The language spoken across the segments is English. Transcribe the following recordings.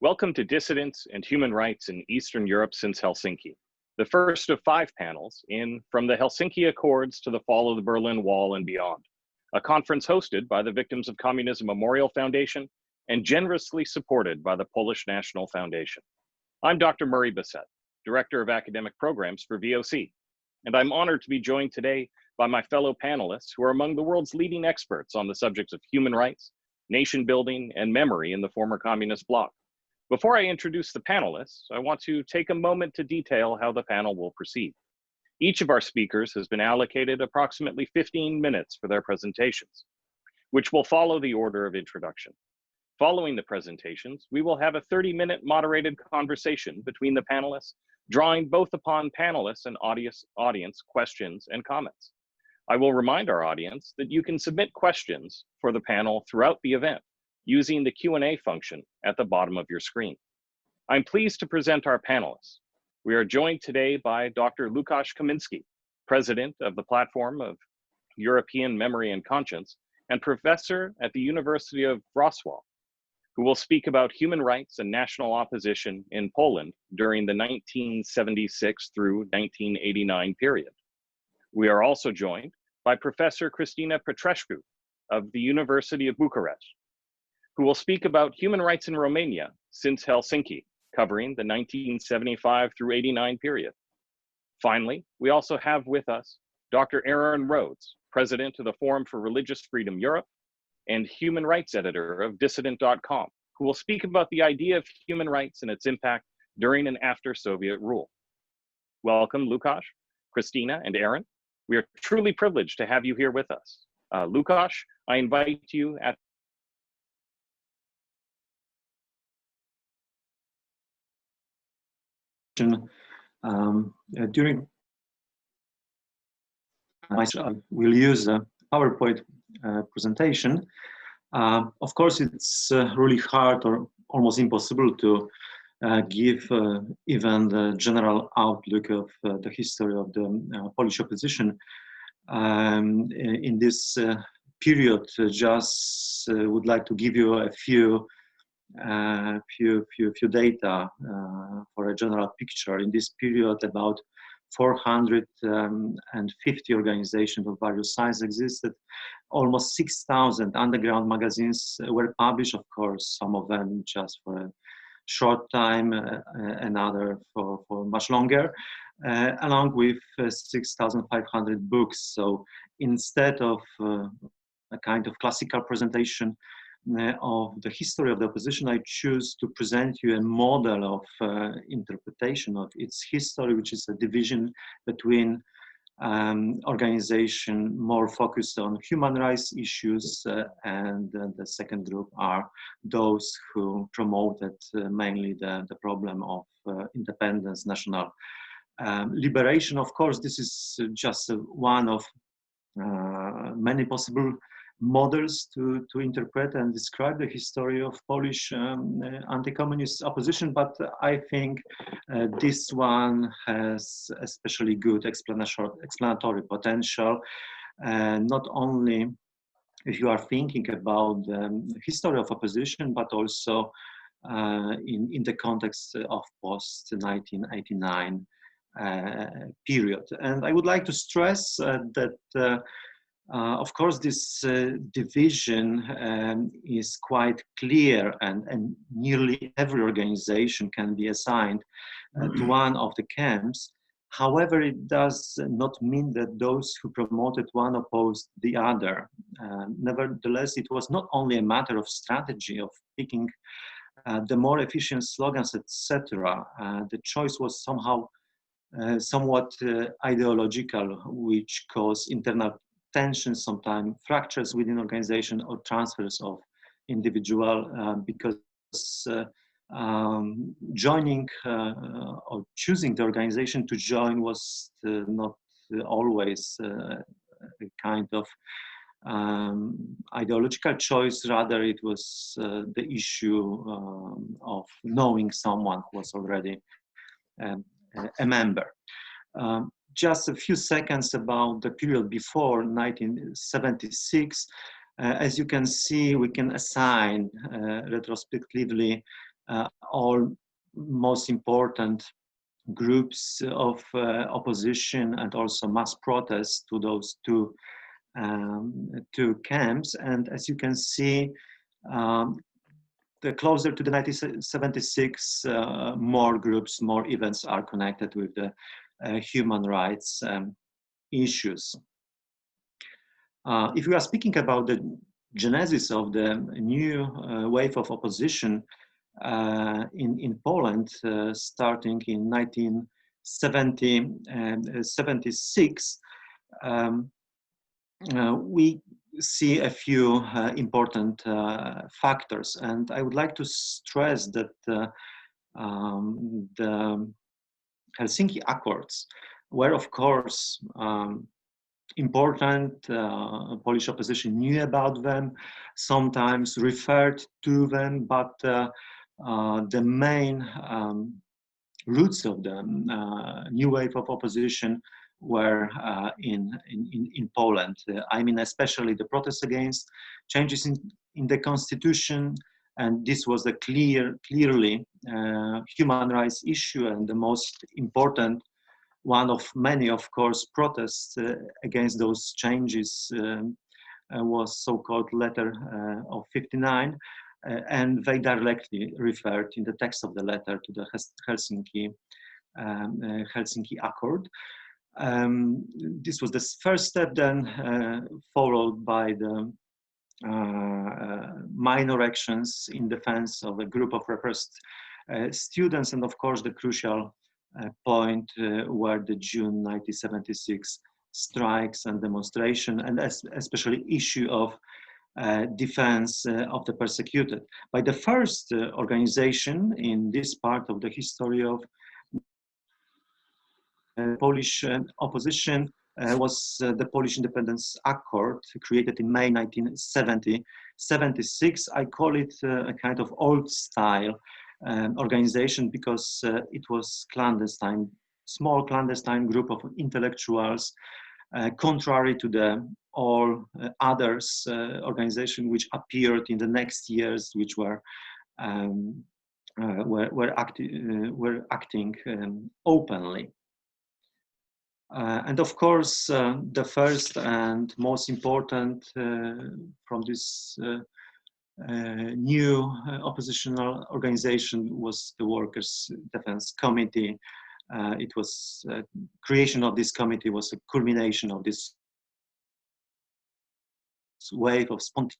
Welcome to Dissidents and Human Rights in Eastern Europe since Helsinki, the first of 5 panels in From the Helsinki Accords to the Fall of the Berlin Wall and Beyond, a conference hosted by the Victims of Communism Memorial Foundation and generously supported by the Polish National Foundation. I'm Dr. Murray Bissett, Director of Academic Programs for VOC, and I'm honored to be joined today by my fellow panelists who are among the world's leading experts on the subjects of human rights, nation building, and memory in the former Communist Bloc. Before I introduce the panelists, I want to take a moment to detail how the panel will proceed. Each of our speakers has been allocated approximately 15 minutes for their presentations, which will follow the order of introduction. Following the presentations, we will have a 30-minute moderated conversation between the panelists, drawing both upon panelists and audience questions and comments. I will remind our audience that you can submit questions for the panel throughout the event using the Q&A function at the bottom of your screen. I'm pleased to present our panelists. We are joined today by Dr. Łukasz Kaminski, President of the Platform of European Memory and Conscience and Professor at the University of Wrocław, who will speak about human rights and national opposition in Poland during the 1976 through 1989 period. We are also joined by Professor Kristina Petrescu of the University of Bucharest, who will speak about human rights in Romania since Helsinki, covering the 1975 through 89 period. Finally, we also have with us Dr. Aaron Rhodes, President of the Forum for Religious Freedom Europe and Human Rights Editor of Dissident.com, who will speak about the idea of human rights and its impact during and after Soviet rule. Welcome, Łukasz, Kristina, and Aaron. We are truly privileged to have you here with us. Łukasz, I invite you at during we'll use a PowerPoint presentation. Of course, it's really hard or almost impossible to give even the general outlook of the history of the Polish opposition in this period. Just would like to give you a few data for a general picture. In this period, about 450 organizations of various sizes existed. Almost 6,000 underground magazines were published, of course, some of them just for a short time, another for much longer, along with 6,500 books. So instead of a kind of classical presentation of the history of the opposition, I choose to present you a model of interpretation of its history, which is a division between organization more focused on human rights issues, and the second group are those who promoted mainly the problem of independence, national liberation. Of course, this is just one of many possible models to interpret and describe the history of Polish anti-communist opposition, but I think this one has especially good explanatory potential, not only if you are thinking about the history of opposition, but also in the context of post-1989 period. And I would like to stress that of course, this division is quite clear, and nearly every organization can be assigned to one of the camps. However, it does not mean that those who promoted one opposed the other. Nevertheless, it was not only a matter of strategy, of picking the more efficient slogans, etc. The choice was somehow somewhat ideological, which caused internal tensions, sometimes fractures within organization or transfers of individual, because joining or choosing the organization to join was not always a kind of ideological choice. Rather, it was the issue of knowing someone who was already a member. Just a few seconds about the period before 1976. As you can see, we can assign retrospectively all most important groups of opposition and also mass protests to those two camps. And as you can see, the closer to the 1976, more groups, more events are connected with the human rights issues. If we are speaking about the genesis of the new wave of opposition in Poland, starting in 1976, we see a few important factors, and I would like to stress that the Helsinki Accords were, of course, important. Polish opposition knew about them, sometimes referred to them, but the main roots of the new wave of opposition were in Poland. I mean, especially the protests against changes in the constitution, and this was a clearly human rights issue, and the most important one of many, of course, protests against those changes was so-called Letter of 59, and they directly referred in the text of the letter to the Helsinki Accord. This was the first step, then followed by the minor actions in defense of a group of repressed students, and of course the crucial point were the June 1976 strikes and demonstration, and especially issue of defense of the persecuted. By the first organization in this part of the history of Polish opposition was the Polish Independence Accord, created in May 1976. I call it a kind of old style organization because it was clandestine, small clandestine group of intellectuals, contrary to the all others organization which appeared in the next years, which were acting openly. And of course, the first and most important from this new oppositional organization was the Workers' Defense Committee. It was creation of this committee was a culmination of this wave of spontaneous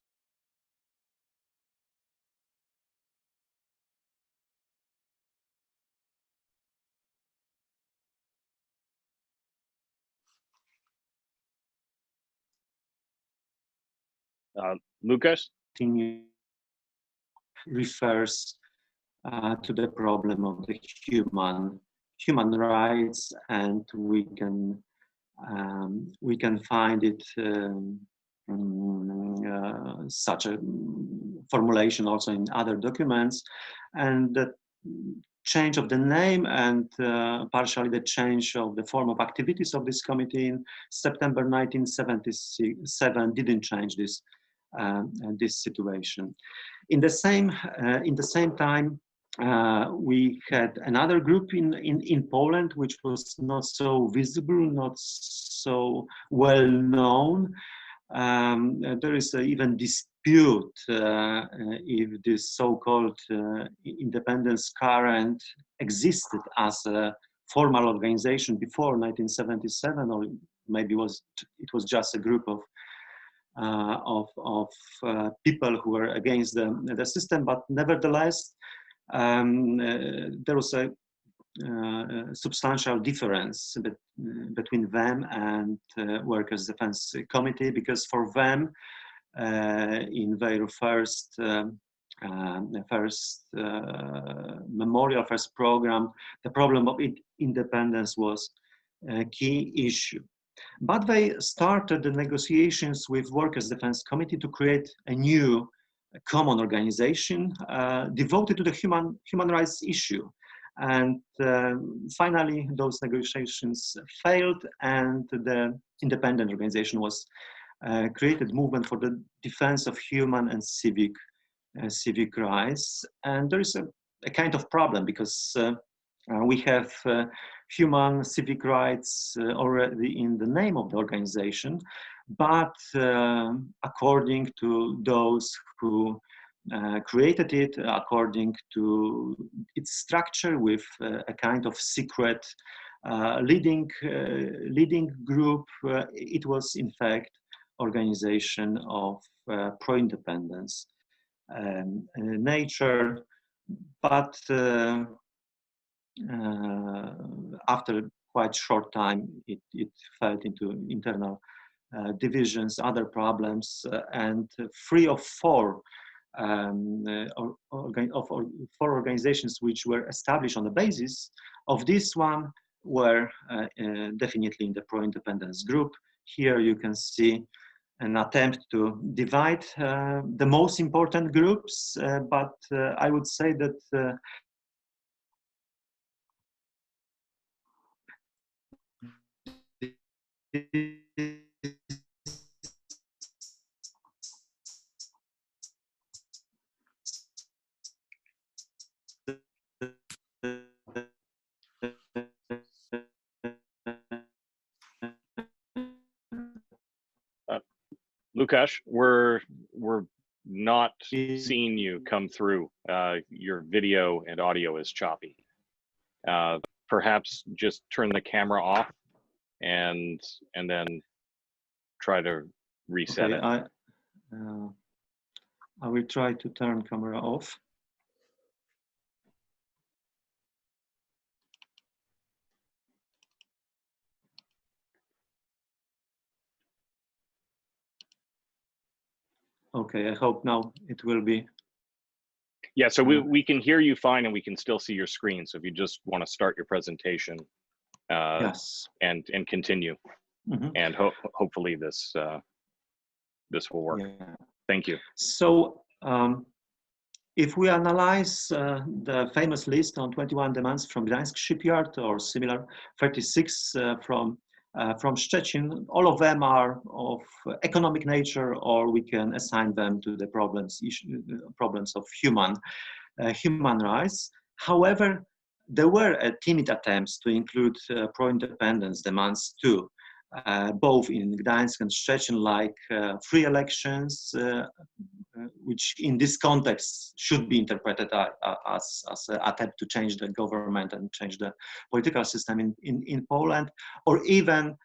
Lucas? refers to the problem of the human rights, and we can find it such a formulation also in other documents, and the change of the name and partially the change of the form of activities of this committee in September 1977 didn't change this situation. In the same time, we had another group in Poland which was not so visible, not so well known. There is even dispute if this so-called independence current existed as a formal organization before 1977, or maybe it was just a group of people who were against the system. But nevertheless, there was a substantial difference between them and Workers' Defense Committee, because for them, in their first memorial, first program, the problem of independence was a key issue. But they started the negotiations with Workers' Defense Committee to create a new common organization devoted to the human rights issue. And finally, those negotiations failed, and the independent organization was created, Movement for the Defense of Human and Civic Rights. And there is a a kind of problem, because we have human civic rights already in the name of the organization, but according to those who created it, according to its structure, with a kind of secret leading group, it was in fact organization of pro-independence nature, but after quite short time, it fell into internal divisions, other problems, and 3 or 4 4 organizations which were established on the basis of this one were definitely in the pro-independence group. Here you can see an attempt to divide the most important groups, but I would say that Lukasz, we're not seeing you come through. Your video and audio is choppy. Perhaps just turn the camera off and then try to reset it. I will try to turn camera off. Okay, I hope now it will be. Yeah, so we can hear you fine and we can still see your screen. So if you just want to start your presentation yes, and continue, and hopefully this this will work. Yeah. Thank you. So if we analyze the famous list on 21 demands from Gdańsk shipyard, or similar 36 from Szczecin, all of them are of economic nature, or we can assign them to the problems of human rights. However, there were timid attempts to include pro-independence demands too, both in Gdańsk and Szczecin, like free elections, which in this context should be interpreted as an attempt to change the government and change the political system in Poland, or even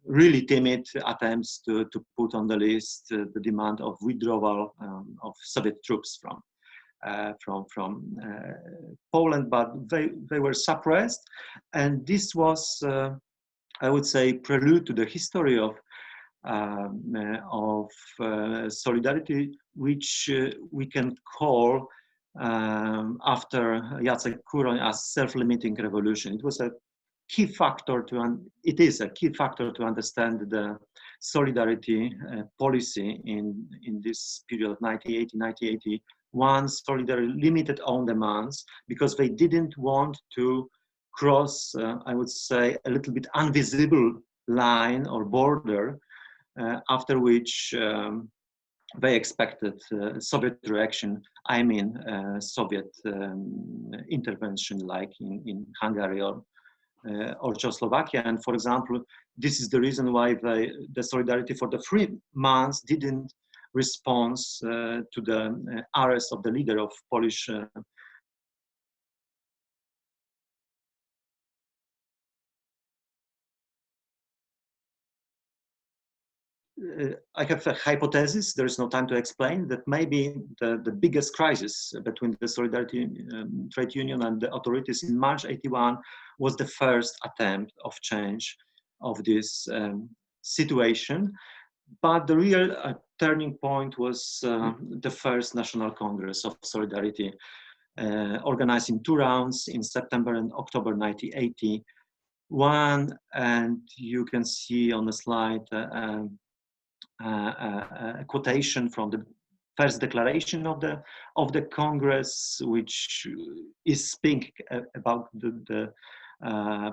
really timid attempts to put on the list the demand of withdrawal of Soviet troops from Poland, but they were suppressed, and this was, I would say, prelude to the history of solidarity, which we can call after Jacek Kuroń as self-limiting revolution. It was a key factor it is a key factor to understand the solidarity policy in this period of 1980-1981. Solidarity limited own demands because they didn't want to cross, I would say, a little bit invisible line or border, after which they expected Soviet reaction, I mean Soviet intervention, like in Hungary or Czechoslovakia. And for example, this is the reason why the Solidarity for the 3 months didn't respond to the arrest of the leader of Polish I have a hypothesis, there is no time to explain, that maybe the biggest crisis between the Solidarity trade union and the authorities in March '81 was the first attempt of change of this situation. But the real turning point was the first National Congress of Solidarity, organized in 2 rounds in September and October 1981. And you can see on the slide a quotation from the first declaration of the Congress, which is speaking about the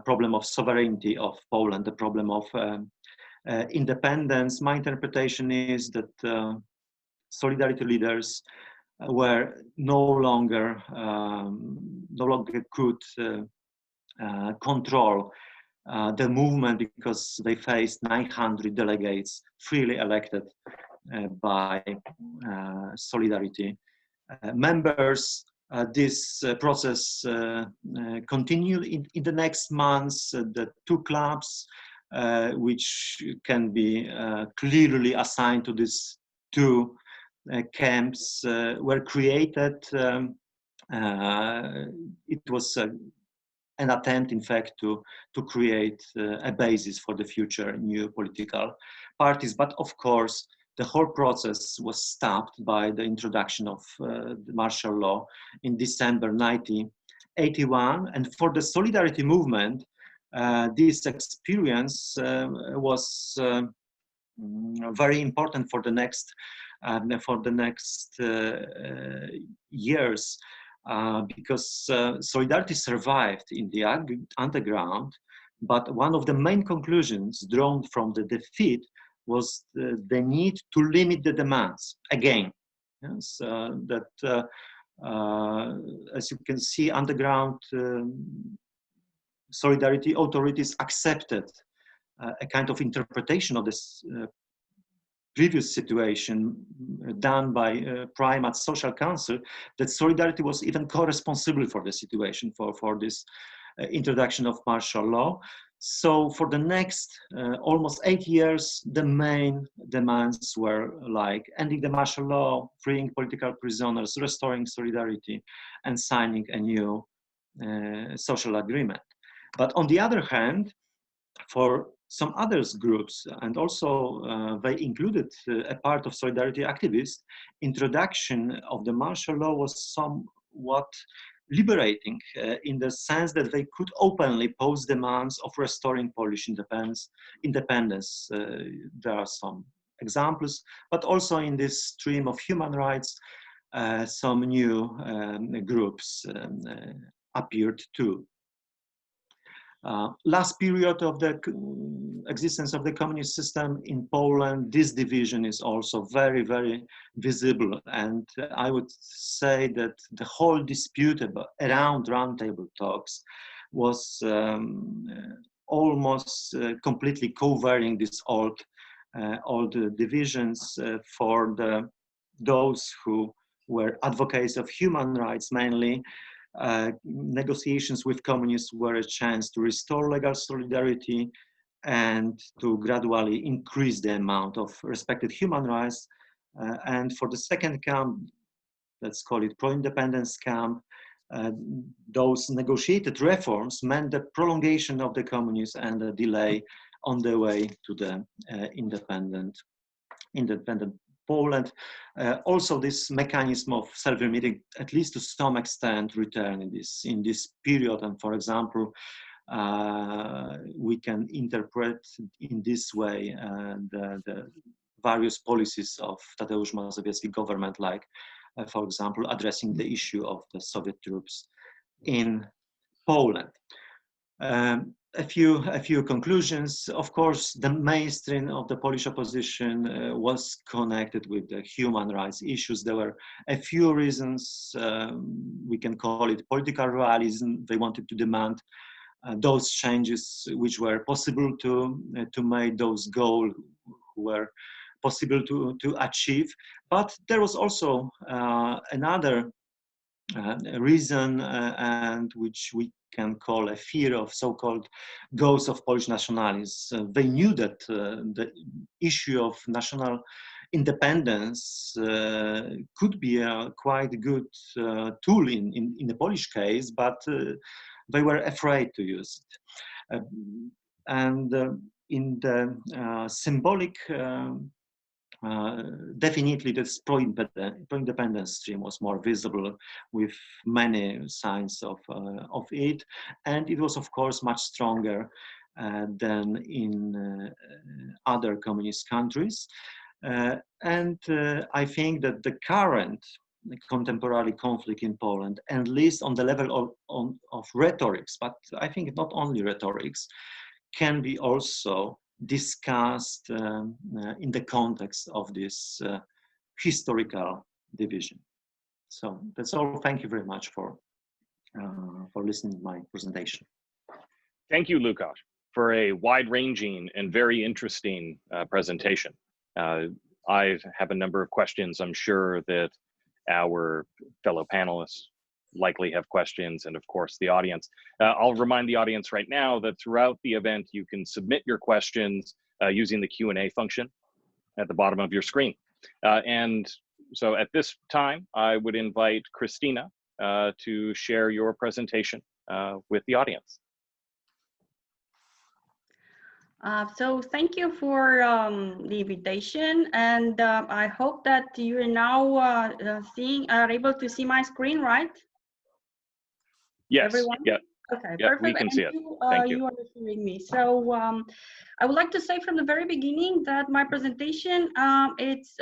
problem of sovereignty of Poland, the problem of independence. My interpretation is that Solidarity leaders were no longer could control the movement because they faced 900 delegates freely elected by Solidarity members. This process continued in the next months. The two clubs, which can be clearly assigned to these two camps, were created. It was an attempt, in fact, to create a basis for the future new political parties. But of course, the whole process was stopped by the introduction of the martial law in December 1981. And for the Solidarity movement, this experience was very important for the next years. Because Solidarity survived in the underground, but one of the main conclusions drawn from the defeat was the need to limit the demands again. Yes, as you can see, underground Solidarity authorities accepted a kind of interpretation of this previous situation done by Primate Social Council, that Solidarity was even co-responsible for the situation, for this introduction of martial law. So for the next almost 8 years, the main demands were like ending the martial law, freeing political prisoners, restoring Solidarity, and signing a new social agreement. But on the other hand, for some other groups, and also they included a part of Solidarity activists, introduction of the martial law was somewhat liberating in the sense that they could openly pose demands of restoring Polish independence. There are some examples, but also in this stream of human rights, some new groups appeared too. Last period of the existence of the communist system in Poland, this division is also very, very visible. And I would say that the whole dispute around roundtable talks was almost completely covering these old divisions for those who were advocates of human rights mainly. Negotiations with communists were a chance to restore legal solidarity and to gradually increase the amount of respected human rights. And for the second camp, let's call it pro-independence camp, those negotiated reforms meant the prolongation of the communists and a delay on the way to the independent Poland. Also, this mechanism of self-limiting, at least to some extent, returned in this period. And for example, we can interpret in this way the various policies of Tadeusz Mazowiecki government, like, for example, addressing the issue of the Soviet troops in Poland. A few conclusions. Of course, the mainstream of the Polish opposition was connected with the human rights issues. There were a few reasons. We can call it political realism. They wanted to demand those changes which were possible to make, those goals were possible to achieve. But there was also another reason, and which we can call a fear of so-called ghosts of Polish nationalism. They knew that the issue of national independence could be a quite good tool in the Polish case, but they were afraid to use it. In the symbolic definitely this pro-independence stream was more visible, with many signs of it, and it was of course much stronger than in other communist countries. And I think that the current contemporary conflict in Poland, at least on the level of rhetorics, but I think not only rhetorics, can be also discussed in the context of this historical division. So that's all. Thank you very much for listening to my presentation. Thank you, Lukáš, for a wide-ranging and very interesting presentation. I have a number of questions. I'm sure that our fellow panelists likely have questions, and of course the audience. I'll remind the audience right now that throughout the event you can submit your questions using the Q&A function at the bottom of your screen. And so at this time, I would invite Christina to share your presentation with the audience. So thank you for the invitation, and I hope that you're now are able to see my screen, right? Yes. Everyone? Yeah. Okay, yeah, perfect. we can see it. Thank you. You are hearing me. So I would like to say from the very beginning that my presentation it's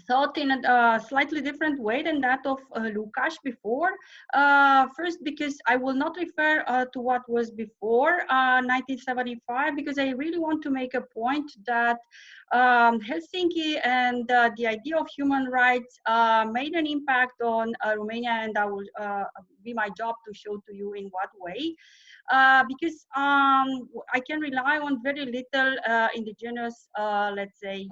thought in a slightly different way than that of Lukáš before. First, because I will not refer to what was before 1975, because I really want to make a point that Helsinki and the idea of human rights made an impact on Romania, and I will be my job to show to you in what way. Because I can rely on very little indigenous, let's say,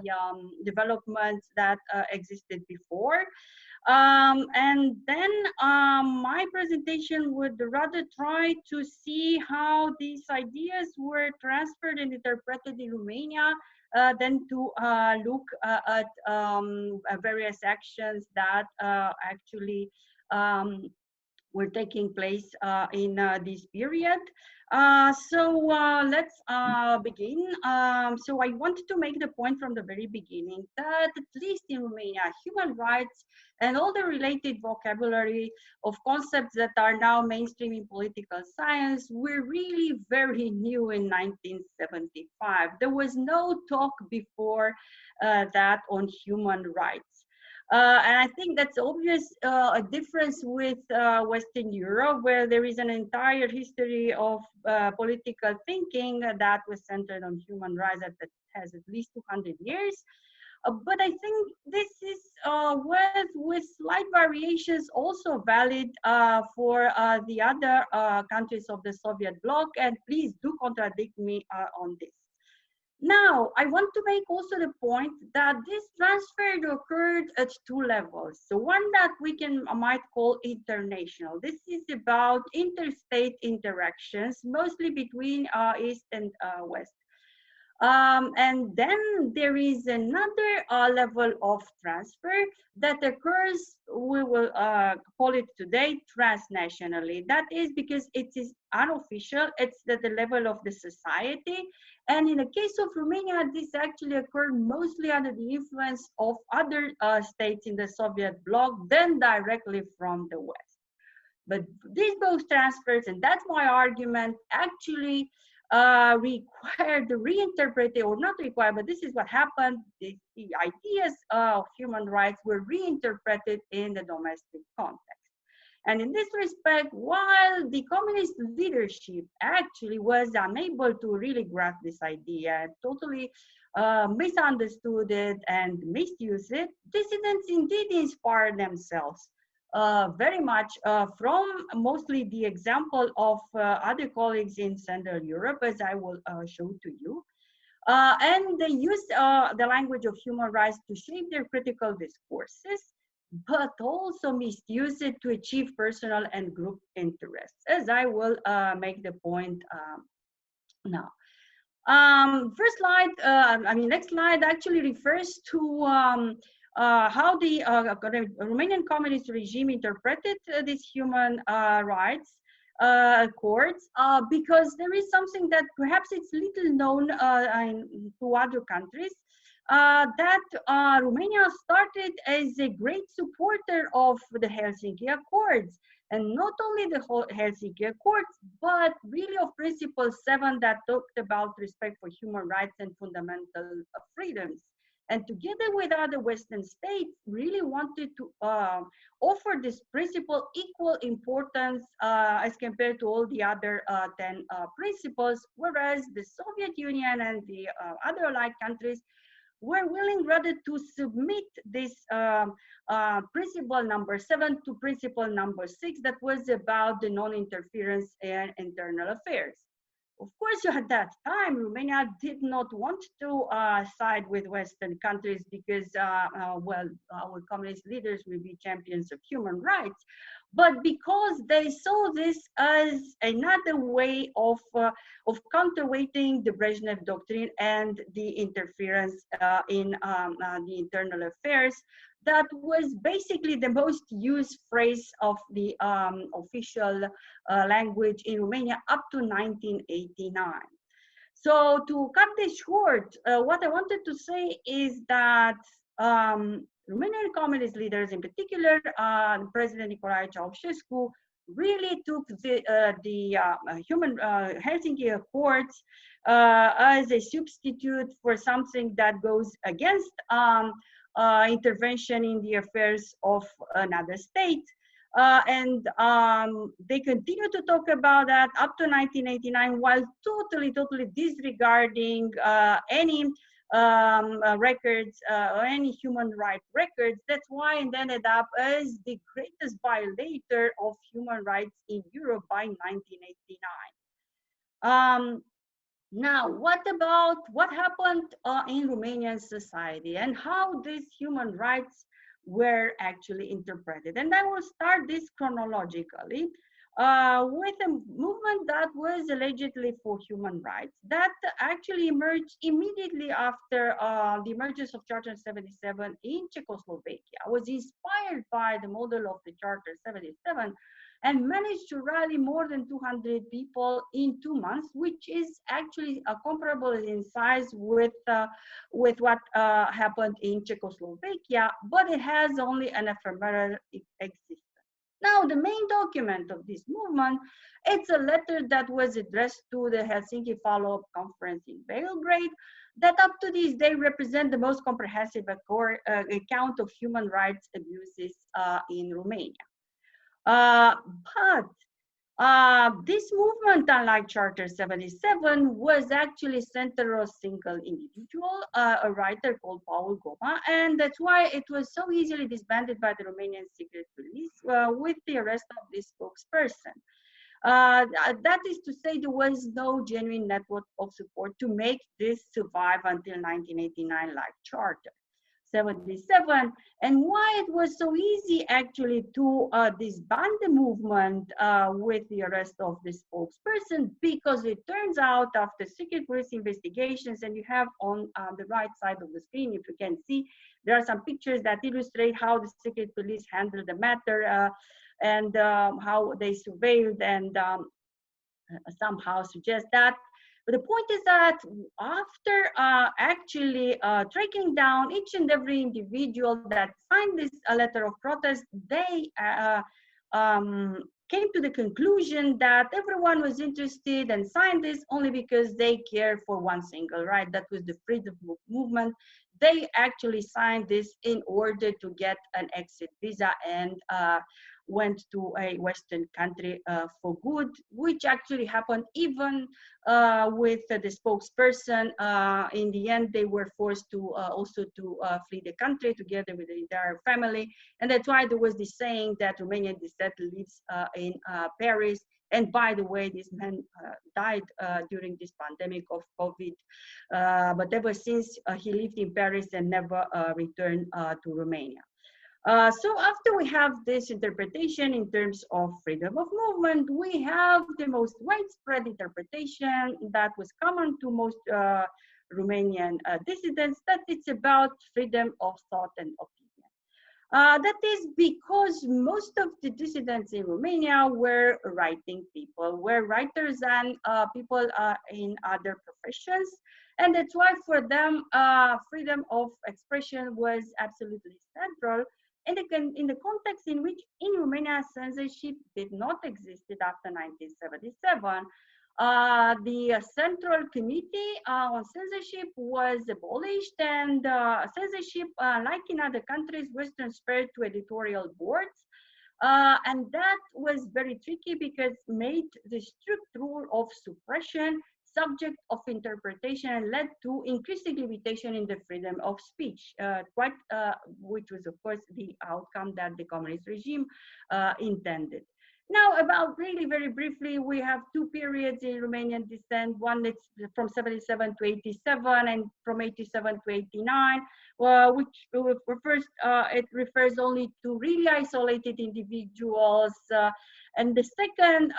developments that existed before. And then my presentation would rather try to see how these ideas were transferred and interpreted in Romania than to look at various actions that actually were taking place in this period. So let's begin. So I wanted to make the point from the very beginning that at least in Romania, human rights and all the related vocabulary of concepts that are now mainstream in political science were really very new in 1975. There was no talk before that on human rights. And I think that's obvious a difference with Western Europe, where there is an entire history of political thinking that was centered on human rights that has at least 200 years. But I think this is with slight variations also valid for the other countries of the Soviet Bloc, and please do contradict me on this. Now, I want to make also the point that this transfer occurred at two levels. So one that we might call international. This is about interstate interactions, mostly between East and West. And then there is another level of transfer that occurs, we will call it today, transnationally. That is because it is unofficial, it's at the level of the society. And in the case of Romania, this actually occurred mostly under the influence of other states in the Soviet Bloc than directly from the West. But these both transfers, and that's my argument, actually required the reinterpretation, or not required, but this is what happened. The ideas of human rights were reinterpreted in the domestic context. And in this respect, while the communist leadership actually was unable to really grasp this idea, totally misunderstood it and misused it, dissidents indeed inspired themselves very much from mostly the example of other colleagues in Central Europe, as I will show to you. And they used the language of human rights to shape their critical discourses, but also misuse it to achieve personal and group interests, as I will make the point now. First slide, next slide actually refers to how the Romanian communist regime interpreted these human rights accords, because there is something that perhaps it's little known to other countries, that Romania started as a great supporter of the Helsinki Accords. And not only the Helsinki Accords, but really of Principle 7 that talked about respect for human rights and fundamental freedoms. And together with other Western states, really wanted to offer this principle equal importance as compared to all the other 10 principles, whereas the Soviet Union and the other allied countries were willing rather to submit this principle number 7 to principle number 6 that was about the non-interference in internal affairs. Of course, at that time, Romania did not want to side with Western countries because, well, our communist leaders will be champions of human rights, but because they saw this as another way of counterweighting the Brezhnev doctrine and the interference in the internal affairs. That was basically the most used phrase of the official language in Romania up to 1989. So to cut this short, what I wanted to say is that Romanian communist leaders, in particular President Nicolae Ceausescu, really took the Helsinki Accords as a substitute for something that goes against intervention in the affairs of another state. And they continue to talk about that up to 1989 while totally disregarding any records or any human rights records. That's why it ended up as the greatest violator of human rights in Europe by 1989. Now, what about what happened in Romanian society and how these human rights were actually interpreted? And I will start this chronologically with a movement that was allegedly for human rights that actually emerged immediately after the emergence of Charter 77 in Czechoslovakia. I was inspired by the model of the Charter 77 and managed to rally more than 200 people in 2 months, which is actually comparable in size with what happened in Czechoslovakia, but it has only an ephemeral existence. Now, the main document of this movement, it's a letter that was addressed to the Helsinki Follow-up Conference in Belgrade, that up to this day represent the most comprehensive account of human rights abuses in Romania. But this movement, unlike Charter 77, was actually centered on a single individual, a writer called Paul Goma, and that's why it was so easily disbanded by the Romanian secret police with the arrest of this spokesperson. That is to say, there was no genuine network of support to make this survive until 1989, like Charter 77, and why it was so easy actually to disband the movement with the arrest of the spokesperson, because it turns out after secret police investigations, and you have on the right side of the screen, if you can see, there are some pictures that illustrate how the secret police handled the matter and how they surveilled and somehow suggest that. But the point is that after actually tracking down each and every individual that signed this letter of protest, they came to the conclusion that everyone was interested and signed this only because they care for one single right, that was the freedom movement. They actually signed this in order to get an exit visa and went to a Western country for good, which actually happened even with the spokesperson. In the end, they were forced to also to flee the country together with the entire family. And that's why there was this saying that Romanian descent lives in Paris. And by the way, this man died during this pandemic of COVID, but ever since he lived in Paris and never returned to Romania. So after we have this interpretation in terms of freedom of movement, we have the most widespread interpretation that was common to most Romanian dissidents, that it's about freedom of thought and opinion. That is because most of the dissidents in Romania were writing people, were writers and people in other professions. And that's why for them, freedom of expression was absolutely central in the context in which in Romania censorship did not exist after 1977. The Central Committee on Censorship was abolished, and censorship, like in other countries, was transferred to editorial boards. And that was very tricky because it made the strict rule of suppression subject of interpretation and led to increasing limitation in the freedom of speech, which was, of course, the outcome that the communist regime intended. Now, about really very briefly, we have two periods in Romanian dissent. One that's from 77 to 87 and from 87 to 89, which it refers only to really isolated individuals. And the second,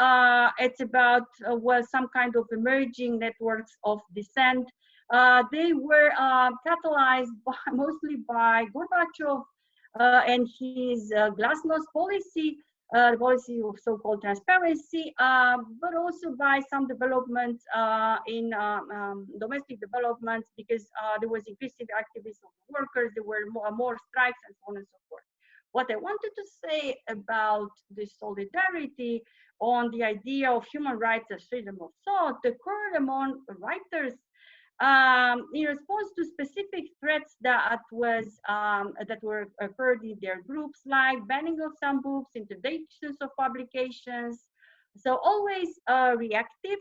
it's about, well, some kind of emerging networks of dissent. They were catalyzed mostly by Gorbachev and his glasnost policy, the policy of so-called transparency, but also by some developments in domestic developments, because there was increasing activism of workers, there were more strikes and so on and so forth. What I wanted to say about the solidarity on the idea of human rights as freedom of thought occurred among writers in response to specific threats that were occurred in their groups, like banning of some books, interdictions of publications. So always reactive,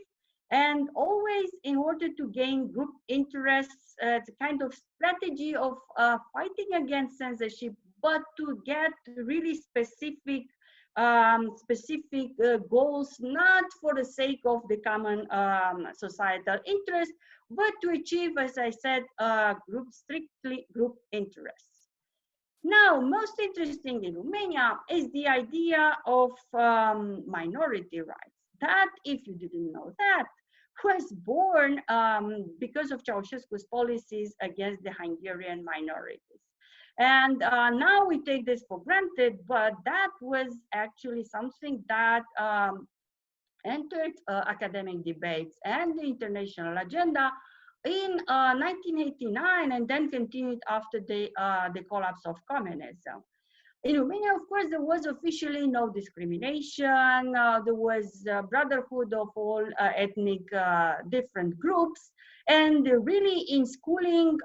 and always in order to gain group interests. It's a kind of strategy of fighting against censorship, but to get really specific goals, not for the sake of the common societal interest, but to achieve, as I said, strictly group interests. Now, most interesting in Romania is the idea of minority rights. That, if you didn't know that, was born because of Ceausescu's policies against the Hungarian minorities. And now we take this for granted, but that was actually something that entered academic debates and the international agenda in 1989, and then continued after the collapse of communism. In Romania, of course, there was officially no discrimination. There was brotherhood of all ethnic different groups. And really in schooling,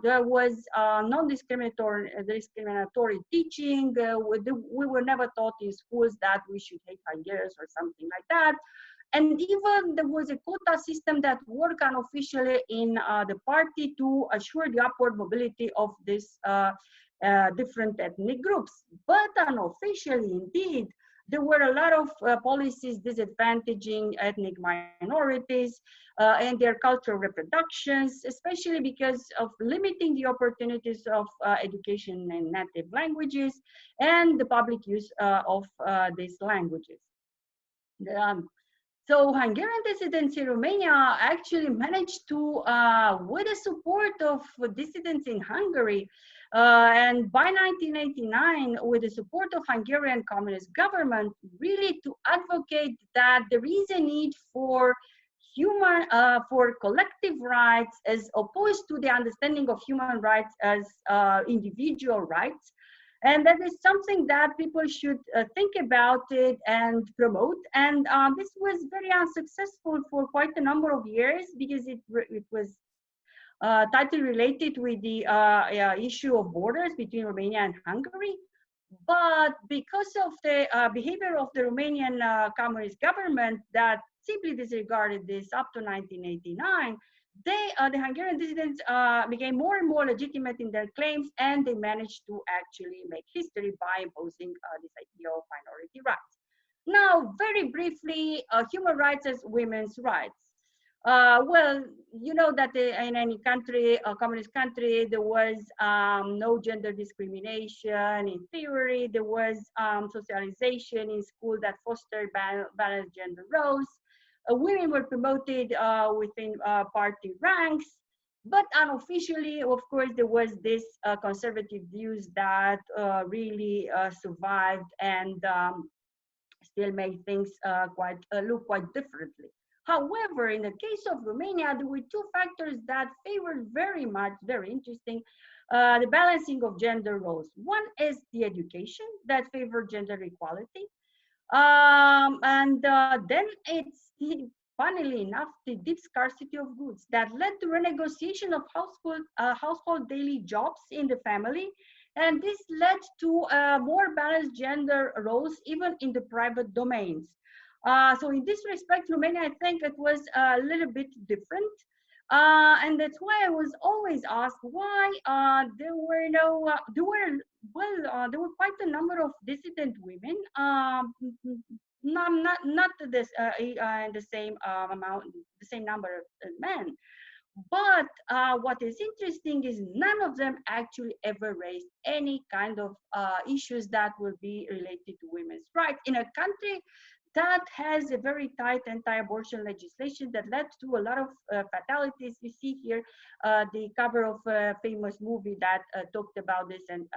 there was non-discriminatory teaching. We were never taught in schools that we should hate Hungarians or something like that. And even there was a quota system that worked unofficially in the party to assure the upward mobility of this different ethnic groups. But unofficially, indeed, there were a lot of policies disadvantaging ethnic minorities and their cultural reproductions, especially because of limiting the opportunities of education in native languages and the public use of these languages. So Hungarian dissidents in Romania actually managed to, with the support of dissidents in Hungary, and by 1989, with the support of Hungarian communist government, really to advocate that there is a need for collective rights as opposed to the understanding of human rights as individual rights. And that is something that people should think about it and promote. And this was very unsuccessful for quite a number of years, because it was tightly related with the issue of borders between Romania and Hungary. But because of the behavior of the Romanian communist government that simply disregarded this up to 1989, the Hungarian dissidents became more and more legitimate in their claims, and they managed to actually make history by imposing this idea of minority rights. Now, very briefly, human rights as women's rights. Well, you know that in any country, a communist country, there was no gender discrimination in theory. There was socialization in school that fostered balanced gender roles. Women were promoted within party ranks, but unofficially, of course, there was this conservative views that really survived and still made things look quite differently. However, in the case of Romania, there were two factors that favored very much, very interesting, the balancing of gender roles. One is the education that favored gender equality. Then it's, funnily enough, the deep scarcity of goods that led to renegotiation of household daily jobs in the family. And this led to more balanced gender roles even in the private domains. So in this respect, Romania, I think it was a little bit different. And that's why I was always asked why there were no, there were quite a number of dissident women, not this in the same amount, the same number of men. But what is interesting is none of them actually ever raised any kind of issues that will be related to women's rights in a country that has a very tight anti-abortion legislation that led to a lot of fatalities. You see here the cover of a famous movie that talked about this and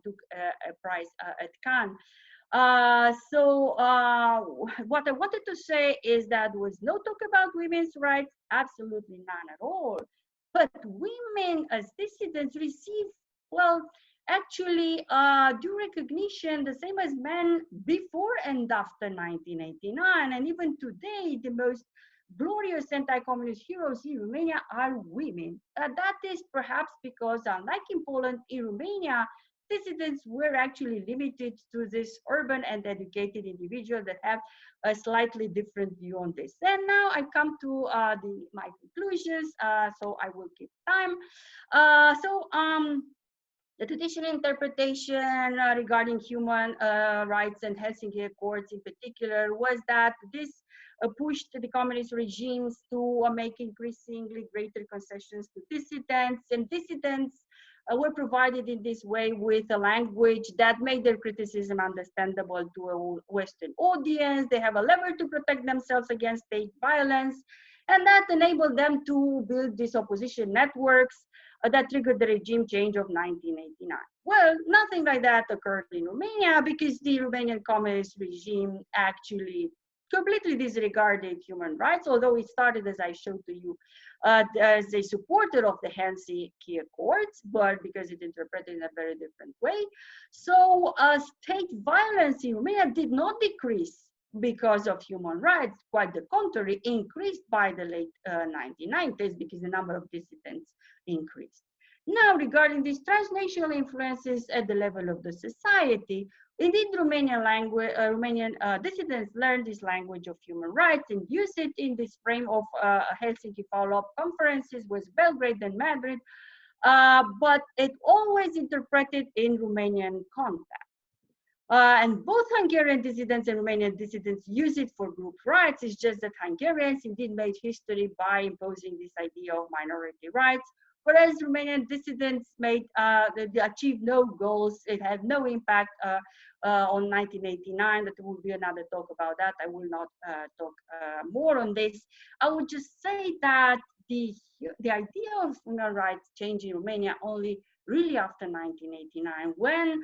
took a prize at Cannes. What I wanted to say is that there was no talk about women's rights, absolutely none at all. But women as dissidents receive, well, actually due recognition, the same as men before and after 1989. And even today, the most glorious anti-communist heroes in Romania are women. That is perhaps because, unlike in Poland, in Romania, dissidents were actually limited to this urban and educated individuals that have a slightly different view on this. And now I come to my conclusions, so I will keep time. The traditional interpretation regarding human rights and Helsinki Accords in particular was that this pushed the communist regimes to make increasingly greater concessions to dissidents, and dissidents were provided in this way with a language that made their criticism understandable to a Western audience. They have a lever to protect themselves against state violence, and that enabled them to build these opposition networks that triggered the regime change of 1989. Well, nothing like that occurred in Romania because the Romanian communist regime actually completely disregarded human rights, although it started, as I showed to you, as a supporter of the Helsinki Accords, but because it interpreted in a very different way. So state violence in Romania did not decrease because of human rights, quite the contrary, increased by the late 1990s because the number of dissidents increased. Now, regarding these transnational influences at the level of the society, indeed, Romanian dissidents learned this language of human rights and use it in this frame of Helsinki follow-up conferences with Belgrade and Madrid, but it always interpreted in Romanian context. And both Hungarian dissidents and Romanian dissidents use it for group rights. It's just that Hungarians indeed made history by imposing this idea of minority rights, whereas Romanian dissidents made they achieved no goals. It had no impact on 1989. That will be another talk about that. I will not talk more on this. I would just say that the idea of human rights changed in Romania only really after 1989, when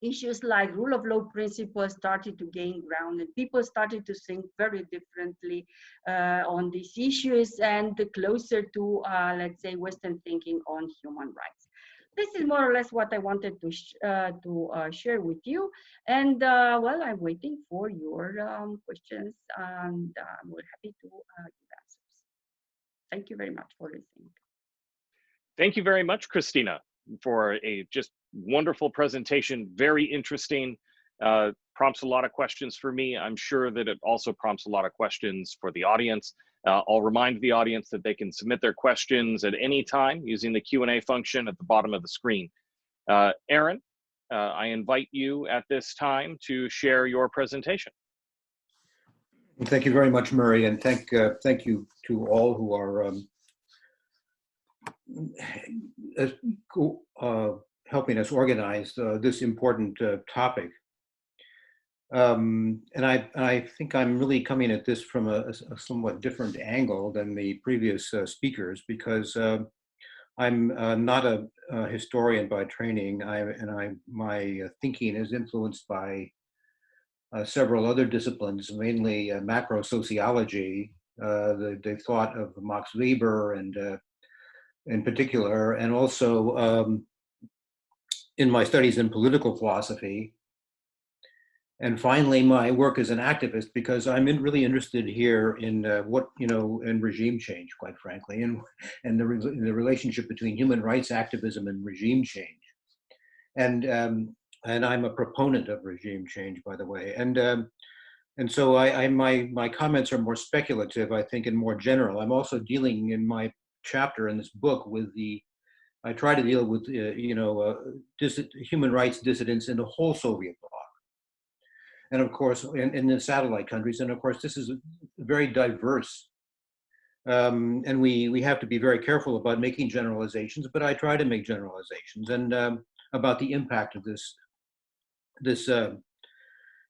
issues like rule of law principles started to gain ground and people started to think very differently on these issues and closer to, let's say, Western thinking on human rights. This is more or less what I wanted to share with you. And well, I'm waiting for your questions, and I'm happy to give answers. Thank you very much for listening. Thank you very much, Christina, for a just wonderful presentation, very interesting, prompts a lot of questions for me. I'm sure that it also prompts a lot of questions for the audience. I'll remind the audience that they can submit their questions at any time using the Q&A function at the bottom of the screen. Aaron, I invite you at this time to share your presentation. Thank you very much, Murray, and thank you to all who are helping us organize this important topic. And I think I'm really coming at this from a somewhat different angle than the previous speakers, because I'm not a historian by training, my thinking is influenced by several other disciplines, mainly macro sociology, the thought of Max Weber and in particular, and also in my studies in political philosophy. And finally, my work as an activist, because I'm really interested here in in regime change, quite frankly, and the relationship between human rights activism and regime change. And I'm a proponent of regime change, by the way. And And so my comments are more speculative, I think, and more general. I'm also dealing in my chapter in this book with I try to deal with, human rights dissidents in the whole Soviet Bloc. And of course, in the satellite countries. And of course, this is very diverse. And we have to be very careful about making generalizations, but I try to make generalizations and about the impact of this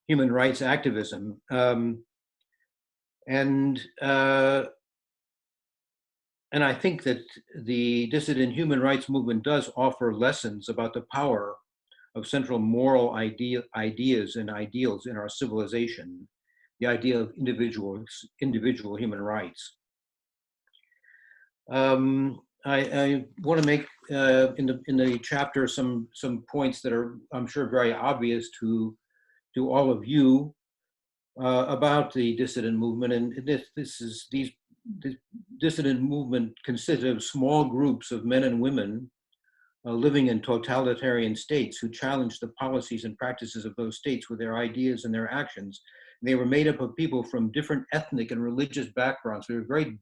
human rights activism. And I think that the dissident human rights movement does offer lessons about the power of central moral ideas and ideals in our civilization, the idea of individual human rights. I want to make in the chapter some points that are, I'm sure, very obvious to all of you about the dissident movement. And the dissident movement consists of small groups of men and women living in totalitarian states who challenged the policies and practices of those states with their ideas and their actions. And they were made up of people from different ethnic and religious backgrounds. They were very,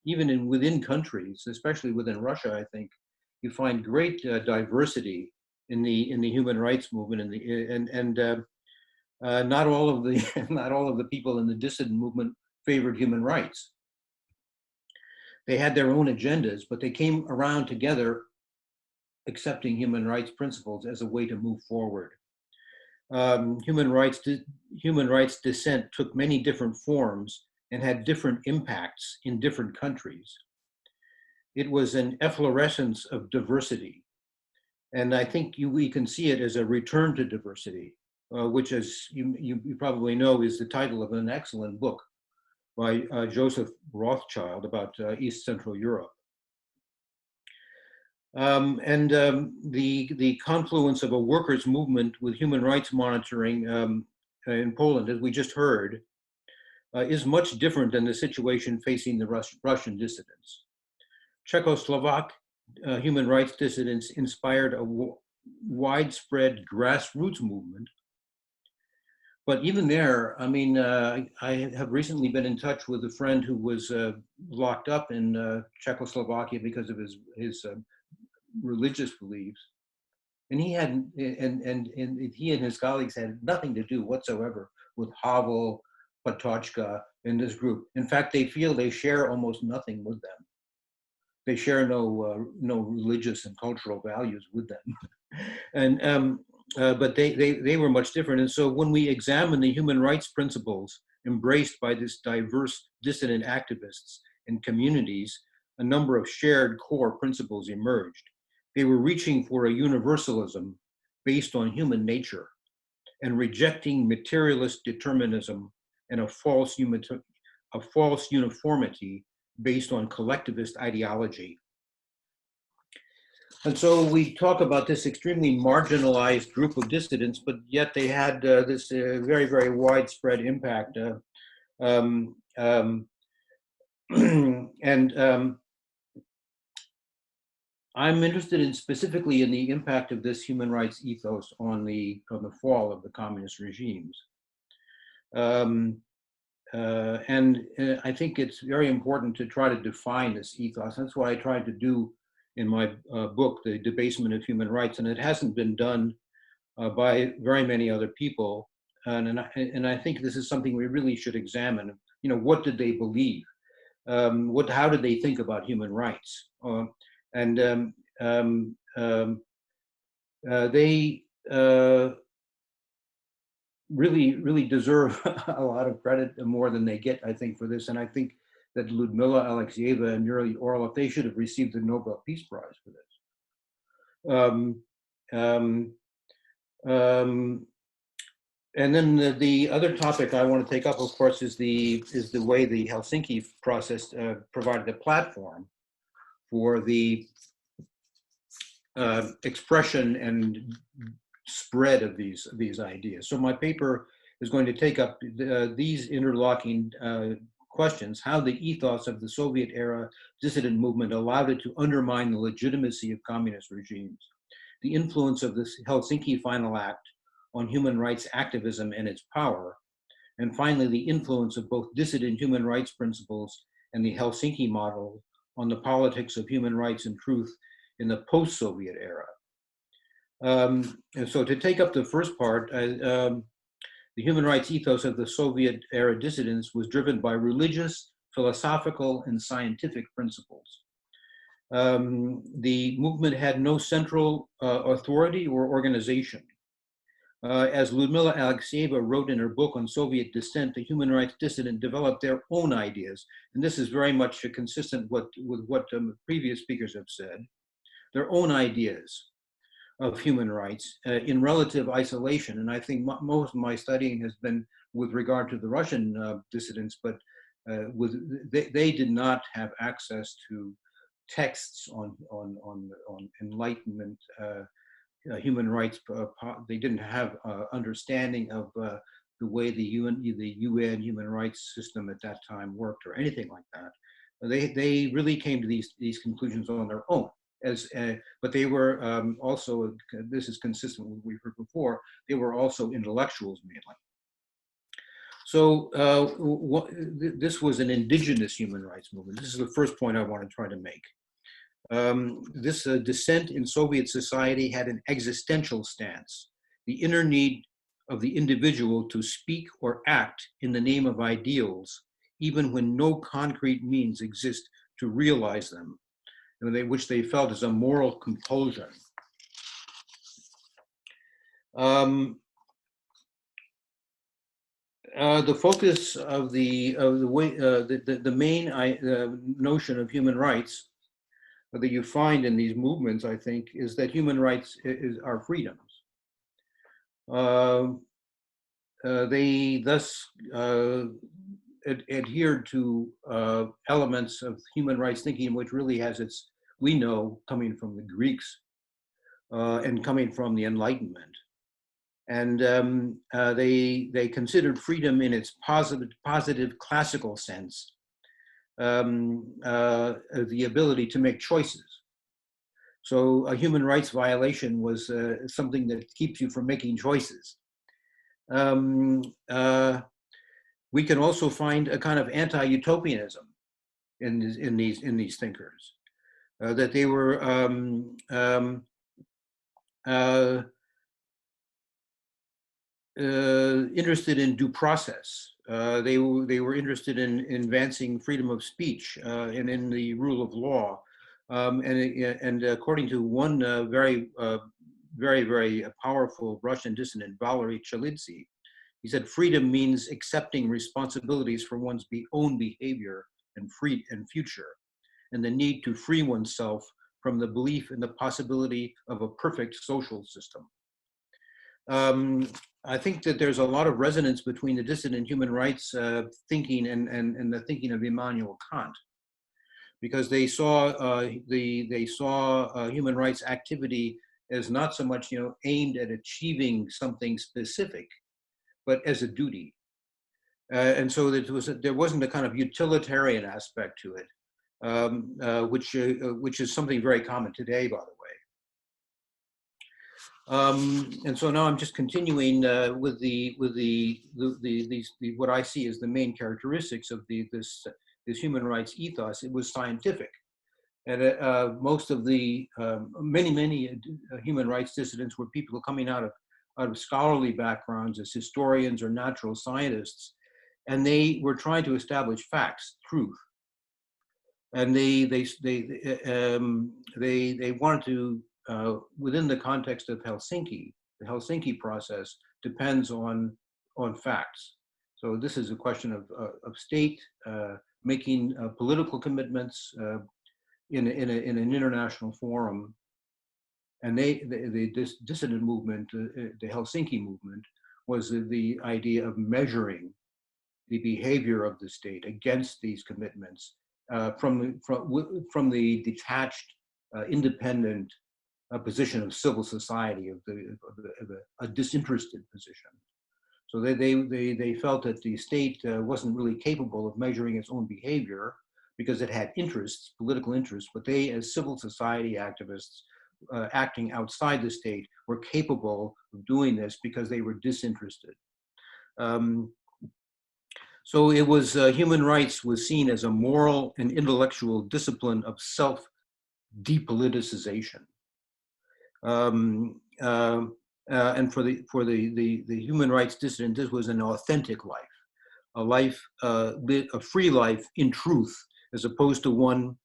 even within countries, especially within Russia, I think, you find great diversity in the human rights movement, not all of the people in the dissident movement favored human rights. They had their own agendas, but they came around together accepting human rights principles as a way to move forward. Human rights dissent took many different forms and had different impacts in different countries. It was an efflorescence of diversity. And I think we can see it as a return to diversity, which, as you probably know, is the title of an excellent book by Joseph Rothschild about East Central Europe. The confluence of a workers' movement with human rights monitoring in Poland, as we just heard, is much different than the situation facing the Russian dissidents. Czechoslovak human rights dissidents inspired a widespread grassroots movement. But even there, I mean, I have recently been in touch with a friend who was locked up in Czechoslovakia because of his religious beliefs, and he and his colleagues had nothing to do whatsoever with Havel, Patočka, in this group. In fact, they feel they share almost nothing with them. They share no religious and cultural values with them, and but they were much different. And so when we examine the human rights principles embraced by this diverse dissident activists and communities, a number of shared core principles emerged. They were reaching for a universalism based on human nature and rejecting materialist determinism and a false uniformity based on collectivist ideology. And so we talk about this extremely marginalized group of dissidents, but yet they had this very, very widespread impact. I'm interested specifically in the impact of this human rights ethos on the fall of the communist regimes. And I think it's very important to try to define this ethos. That's what I tried to do in my book, The Debasement of Human Rights, and it hasn't been done by very many other people. And I think this is something we really should examine. You know, what did they believe? How did they think about human rights? They really deserve a lot of credit, more than they get, I think, for this. And I think that Ludmila Alexieva and Yuri Orlov, they should have received the Nobel Peace Prize for this. And then the other topic I want to take up, of course, is the way the Helsinki process provided a platform for the expression and spread of these ideas. So my paper is going to take up these interlocking questions: how the ethos of the Soviet era dissident movement allowed it to undermine the legitimacy of communist regimes, the influence of this Helsinki Final Act on human rights activism and its power, And finally, the influence of both dissident human rights principles and the Helsinki model on the politics of human rights and truth in the post-Soviet era. And so to take up the first part, the human rights ethos of the Soviet era dissidents was driven by religious, philosophical, and scientific principles. The movement had no central authority or organization. As Ludmila Alexeyeva wrote in her book on Soviet dissent, the human rights dissident developed their own ideas. And this is very much consistent with what previous speakers have said, their own ideas of human rights in relative isolation. And I think most of my studying has been with regard to the Russian dissidents, but they did not have access to texts on enlightenment, human rights. They didn't have understanding of the way the UN human rights system at that time worked or anything like that. They really came to these conclusions on their own. But they were also, this is consistent with what we heard before, they were also intellectuals mainly. So this was an indigenous human rights movement. This is the first point I want to try to make. This dissent in Soviet society had an existential stance, the inner need of the individual to speak or act in the name of ideals, even when no concrete means exist to realize them, which they felt as a moral compulsion. The focus of the main notion of human rights that you find in these movements, I think, is that human rights are freedoms. They thus adhered to elements of human rights thinking, which really has its, we know, coming from the Greeks and coming from the Enlightenment. And they considered freedom in its positive classical sense, the ability to make choices. So a human rights violation was something that keeps you from making choices. We can also find a kind of anti-utopianism in these thinkers, that they were interested in due process. They were interested in advancing freedom of speech and in the rule of law. And according to one very powerful Russian dissident, Valery Chalidze, he said, freedom means accepting responsibilities for one's own behavior and future, and the need to free oneself from the belief in the possibility of a perfect social system. I think that there's a lot of resonance between the dissident human rights thinking and the thinking of Immanuel Kant, because they saw human rights activity as not so much aimed at achieving something specific, but as a duty, and so there wasn't a kind of utilitarian aspect to it, which is something very common today, by the way. And so now I'm just continuing with what I see as the main characteristics of this human rights ethos. It was scientific, and most of the many human rights dissidents were people coming out of scholarly backgrounds as historians or natural scientists, and they were trying to establish facts, truth, and they wanted to. Within the context of Helsinki, the Helsinki process depends on facts. So this is a question of state making political commitments in an international forum, and this dissident movement, the Helsinki movement, was the idea of measuring the behavior of the state against these commitments from the detached, independent position of civil society, of a disinterested position. So they felt that the state wasn't really capable of measuring its own behavior because it had interests, political interests, but they, as civil society activists acting outside the state, were capable of doing this because they were disinterested. So it was, human rights was seen as a moral and intellectual discipline of self-depoliticization. And for the human rights dissident, this was an authentic life, a life, a free life in truth, as opposed to one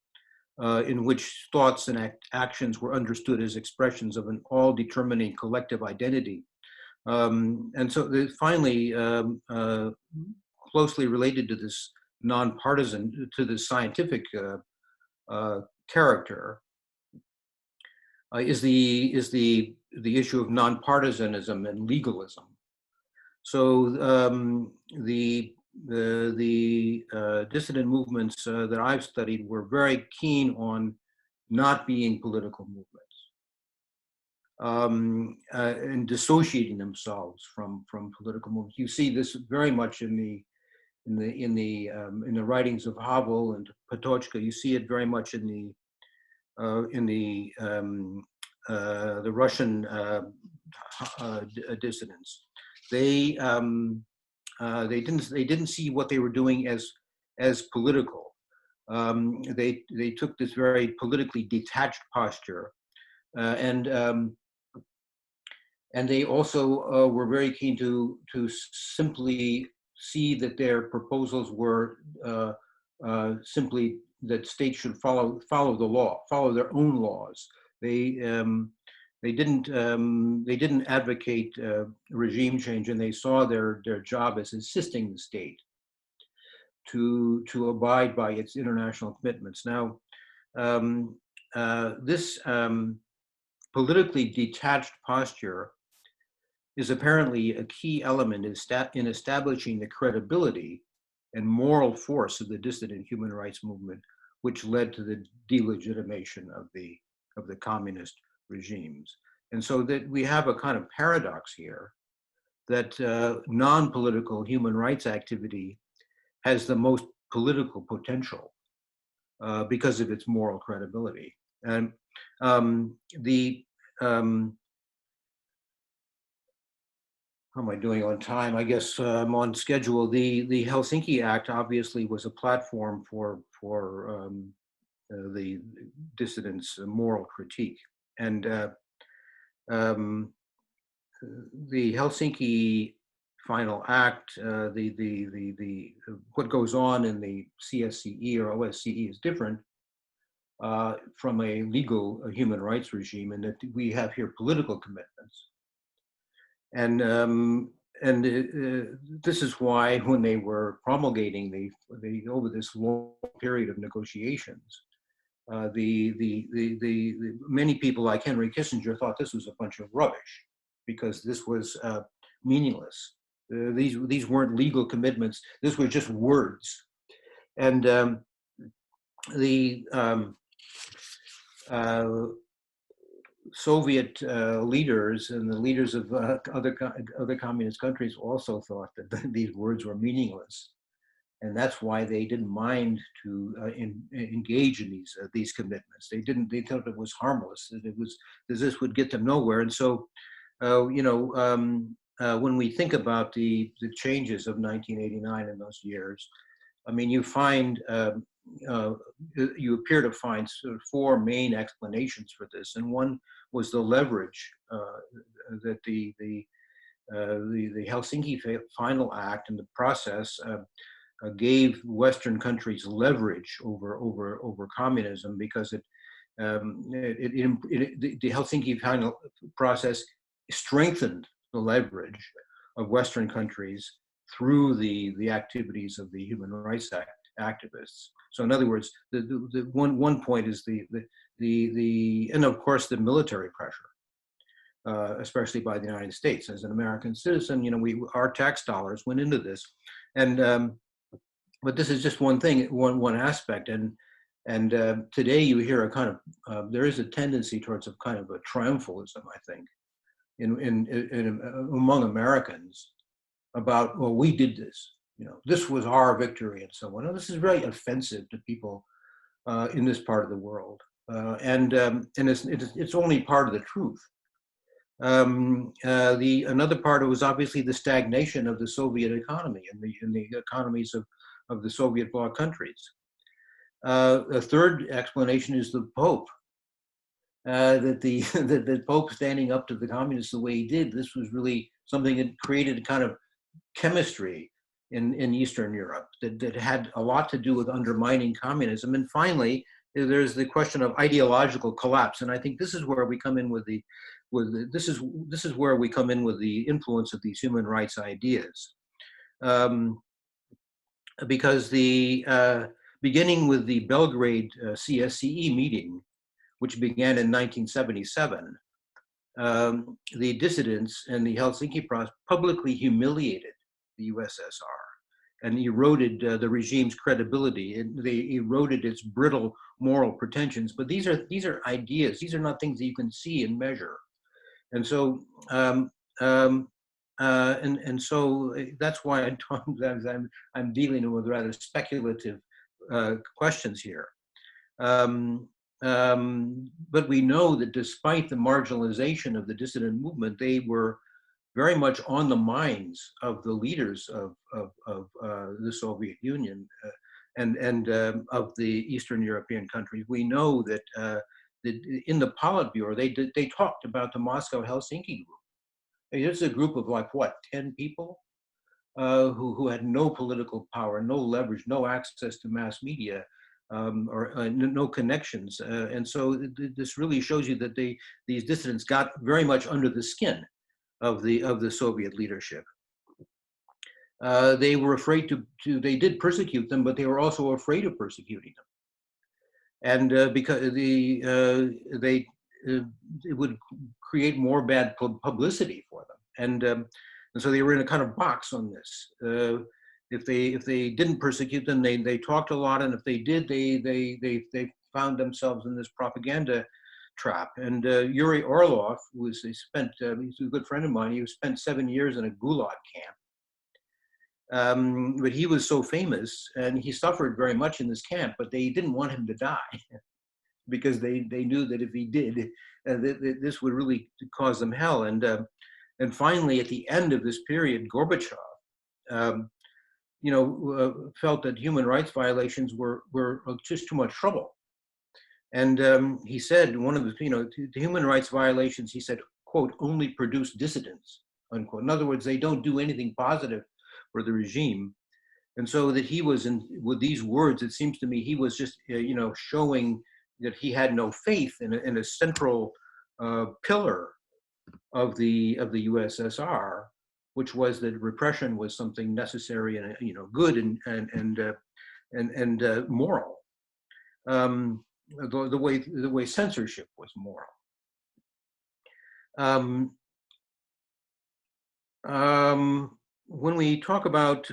in which thoughts and actions were understood as expressions of an all-determining collective identity. And so finally, closely related to this nonpartisan, to the scientific character, is the issue of nonpartisanism and legalism. So the dissident movements that I've studied were very keen on not being political movements, and dissociating themselves from political movements. You see this very much in the writings of Havel and Patočka. You see it very much in the Russian dissidents. They didn't see what they were doing as political. They took this very politically detached posture, and they also were very keen to simply see that their proposals were simply that states should follow the law, follow their own laws. They didn't advocate regime change, and they saw their job as assisting the state to abide by its international commitments. Now, this politically detached posture is apparently a key element in establishing the credibility and moral force of the dissident human rights movement, which led to the delegitimation of the communist regimes. And so that we have a kind of paradox here, that non-political human rights activity has the most political potential because of its moral credibility. And how am I doing on time? I guess I'm on schedule. The Helsinki Act obviously was a platform for the dissidents' moral critique, and the Helsinki Final Act, what goes on in the CSCE or OSCE is different from a legal human rights regime, in that we have here political commitments. And this is why, when they were promulgating over this long period of negotiations, many people like Henry Kissinger thought this was a bunch of rubbish, because this was meaningless. These weren't legal commitments. This was just words. And the Soviet leaders and the leaders of other communist countries also thought that these words were meaningless, and that's why they didn't mind to engage in these commitments. They thought it was harmless. That this would get them nowhere. And so, when we think about the changes of 1989 in those years, I mean, you find. You appear to find sort of four main explanations for this, and one was the leverage that the Helsinki Final Act and the process gave Western countries leverage over communism, because the Helsinki Final process strengthened the leverage of Western countries through the activities of the human rights activists. So in other words, the one point is and of course the military pressure, especially by the United States. As an American citizen, our tax dollars went into this, and but this is just one thing, one aspect. And today you hear a kind of there is a tendency towards a kind of a triumphalism, I think, in among Americans about, well, we did this. This was our victory and so on. And this is very offensive to people in this part of the world, and it's only part of the truth. Another part was obviously the stagnation of the Soviet economy and the economies of the Soviet Bloc countries. A third explanation is the Pope. That the Pope standing up to the communists the way he did, this was really something that created a kind of chemistry in Eastern Europe that had a lot to do with undermining communism. And finally, there's the question of ideological collapse, and I think this is where we come in with the influence of these human rights ideas, because beginning with the Belgrade CSCE meeting, which began in 1977, the dissidents and the Helsinki process publicly humiliated the USSR and eroded the regime's credibility. They eroded its brittle moral pretensions. But these are ideas. These are not things that you can see and measure. And so so that's why I'm dealing with rather speculative questions here. But we know that despite the marginalization of the dissident movement, they were very much on the minds of the leaders of the Soviet Union and of the Eastern European countries. We know that in the Politburo, they talked about the Moscow-Helsinki group. It's a group of 10 people who had no political power, no leverage, no access to mass media, or no connections. And so this really shows you that these dissidents got very much under the skin of the Soviet leadership. They were afraid they did persecute them, but they were also afraid of persecuting them. And because it would create more bad publicity for them. And so they were in a kind of box on this. If they didn't persecute them, they talked a lot, and if they did, they found themselves in this propaganda trap. And Yuri Orlov he's a good friend of mine. He spent 7 years in a Gulag camp. But he was so famous, and he suffered very much in this camp, but they didn't want him to die because they knew that if he did, this would really cause them hell. And finally, at the end of this period, Gorbachev, felt that human rights violations were just too much trouble. And he said, one of the human rights violations, he said, quote, only produce dissidents, unquote. In other words, they don't do anything positive for the regime. And so that he was, with these words, it seems to me, he was just, showing that he had no faith in a central pillar of the USSR, which was that repression was something necessary and good and moral. The way censorship was moral. When we talk about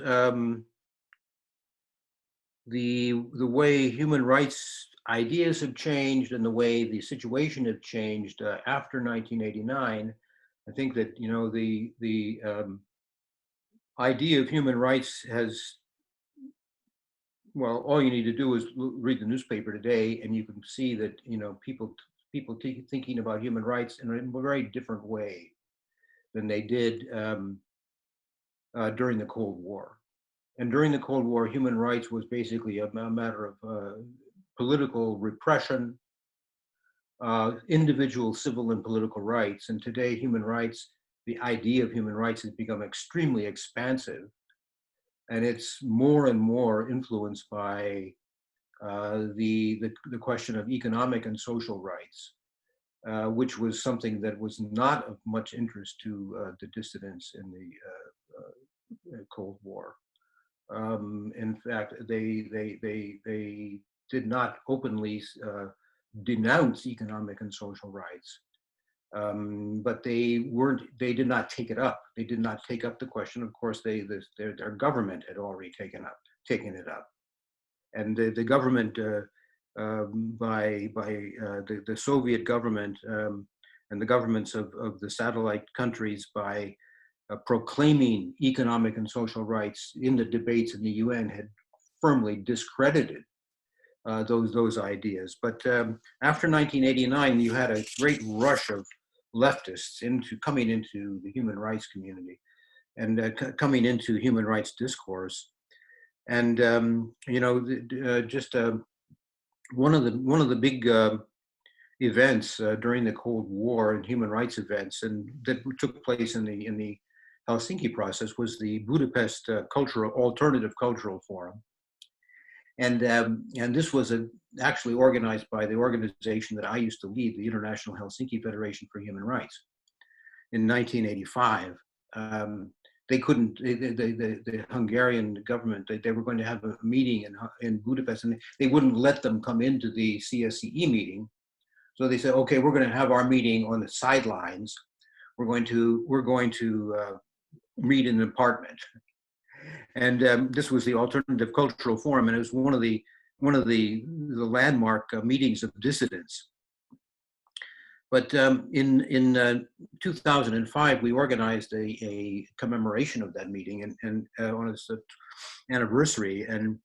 the way human rights ideas have changed and the way the situation have changed after 1989, I think that the idea of human rights has, well, all you need to do is read the newspaper today, and you can see that people thinking about human rights in a very different way than they did during the Cold War. And during the Cold War, human rights was basically a matter of political repression, individual civil and political rights. And today, human rights, the idea of human rights has become extremely expansive, and it's more and more influenced by the question of economic and social rights, which was something that was not of much interest to the dissidents in the Cold War. In fact, they did not openly denounce economic and social rights, but they did not take it up. They did not take up the question. Of course, their government had already taken it up, and the government by the Soviet government and the governments of the satellite countries by proclaiming economic and social rights in the debates in the UN had firmly discredited those ideas. But after 1989, you had a great rush of leftists into coming into the human rights community and coming into human rights discourse. And one of the big events during the Cold War and human rights events, and that took place in the Helsinki process, was the Budapest Alternative Cultural Forum. And this was actually organized by the organization that I used to lead, the International Helsinki Federation for Human Rights, in 1985. The Hungarian government, they were going to have a meeting in Budapest, and they wouldn't let them come into the CSCE meeting. So they said, okay, we're going to have our meeting on the sidelines. We're going to meet in an apartment. And this was the Alternative Cultural Forum, and it was one of the landmark meetings of dissidents. But in 2005, we organized a commemoration of that meeting and on its anniversary, and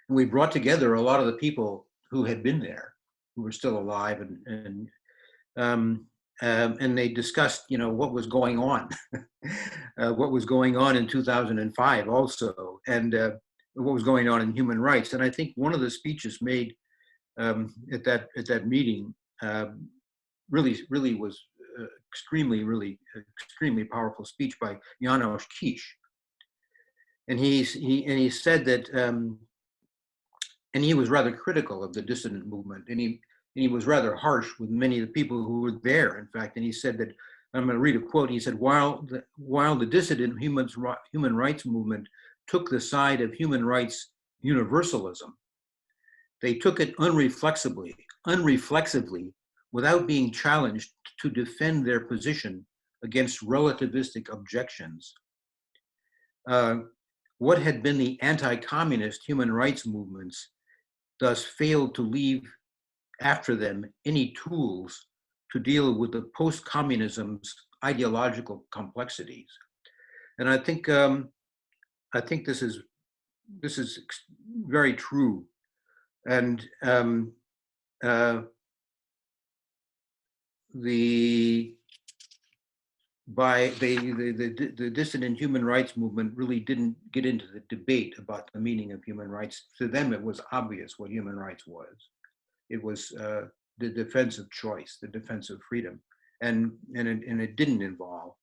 we brought together a lot of the people who had been there, who were still alive, and they discussed, what was going on, what was going on in 2005 also, and what was going on in human rights. And I think one of the speeches made at that meeting really was extremely powerful speech by János Kiss. And he said that, and he was rather critical of the dissident movement, and he was rather harsh with many of the people who were there, in fact. And he said that, I'm going to read a quote. He said, while the dissident human rights movement took the side of human rights universalism, they took it unreflexively, without being challenged, to defend their position against relativistic objections. What had been the anti-communist human rights movements thus failed to leave after them any tools to deal with the post-communism's ideological complexities. And I think this is very true. And the dissident human rights movement really didn't get into the debate about the meaning of human rights. To them, it was obvious what human rights was. It was the defense of choice, the defense of freedom, and it didn't involve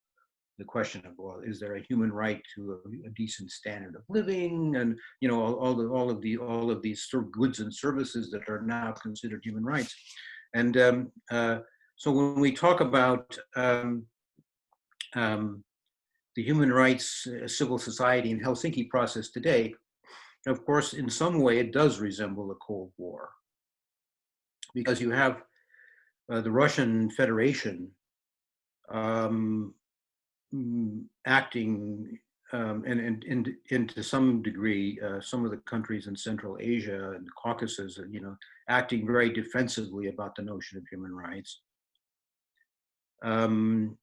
the question of, well, is there a human right to a decent standard of living, and all of these sort of goods and services that are now considered human rights. And so when we talk about the human rights civil society in Helsinki process today, of course, in some way it does resemble the Cold War, because you have the Russian Federation acting, and to some degree, some of the countries in Central Asia and the Caucasus, acting very defensively about the notion of human rights, and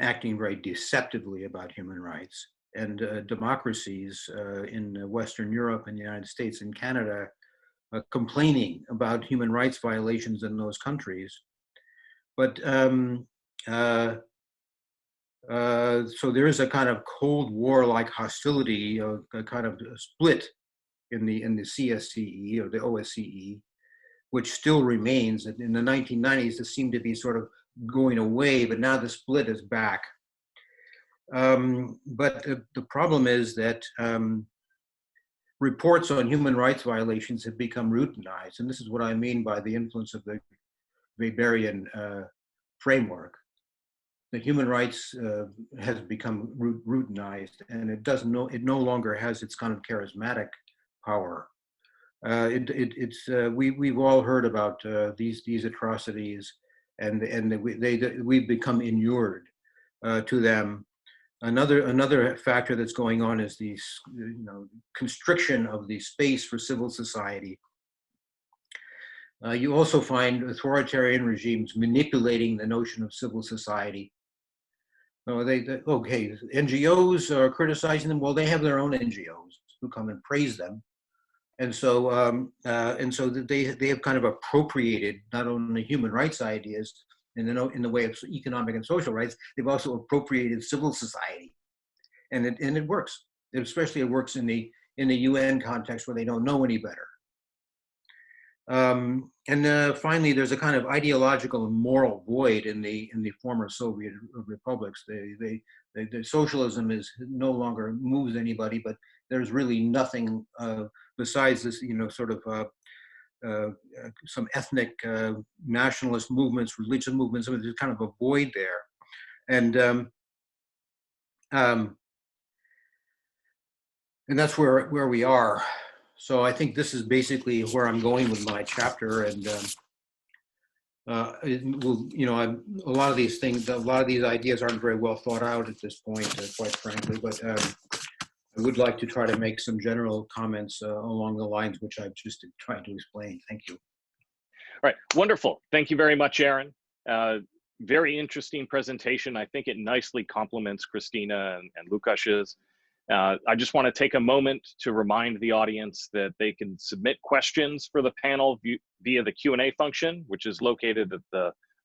acting very deceptively about human rights. And democracies in Western Europe and the United States and Canada complaining about human rights violations in those countries. But so there is a kind of Cold War-like hostility, a kind of split in the CSCE or the OSCE, which still remains. In the 1990s, this seemed to be sort of going away, but now the split is back. But the problem is that reports on human rights violations have become routinized, and this is what I mean by the influence of the Weberian framework. The human rights has become routinized, and it no longer has its kind of charismatic power. We've all heard about these atrocities, and we've become inured to them. Another factor that's going on is the constriction of the space for civil society. You also find authoritarian regimes manipulating the notion of civil society. Okay, NGOs are criticizing them. Well, they have their own NGOs who come and praise them, and so they have kind of appropriated not only human rights ideas, in the way of economic and social rights, they've also appropriated civil society, and it works. Especially it works in the UN context where they don't know any better. Finally, there's a kind of ideological and moral void in the former Soviet republics. The socialism is no longer moves anybody, but there's really nothing besides this, sort of some ethnic nationalist movements, religious movements. There's kind of a void there, and that's where we are. So I think this is basically where I'm going with my chapter, and it will, a lot of these things, a lot of these ideas aren't very well thought out at this point, quite frankly. But I would like to try to make some general comments along the lines which I've just tried to explain. Thank you. All right, wonderful. Thank you very much, Aaron. Very interesting presentation. I think it nicely complements Christina and Lukasz's. I just want to take a moment to remind the audience that they can submit questions for the panel via the Q&A function, which is located at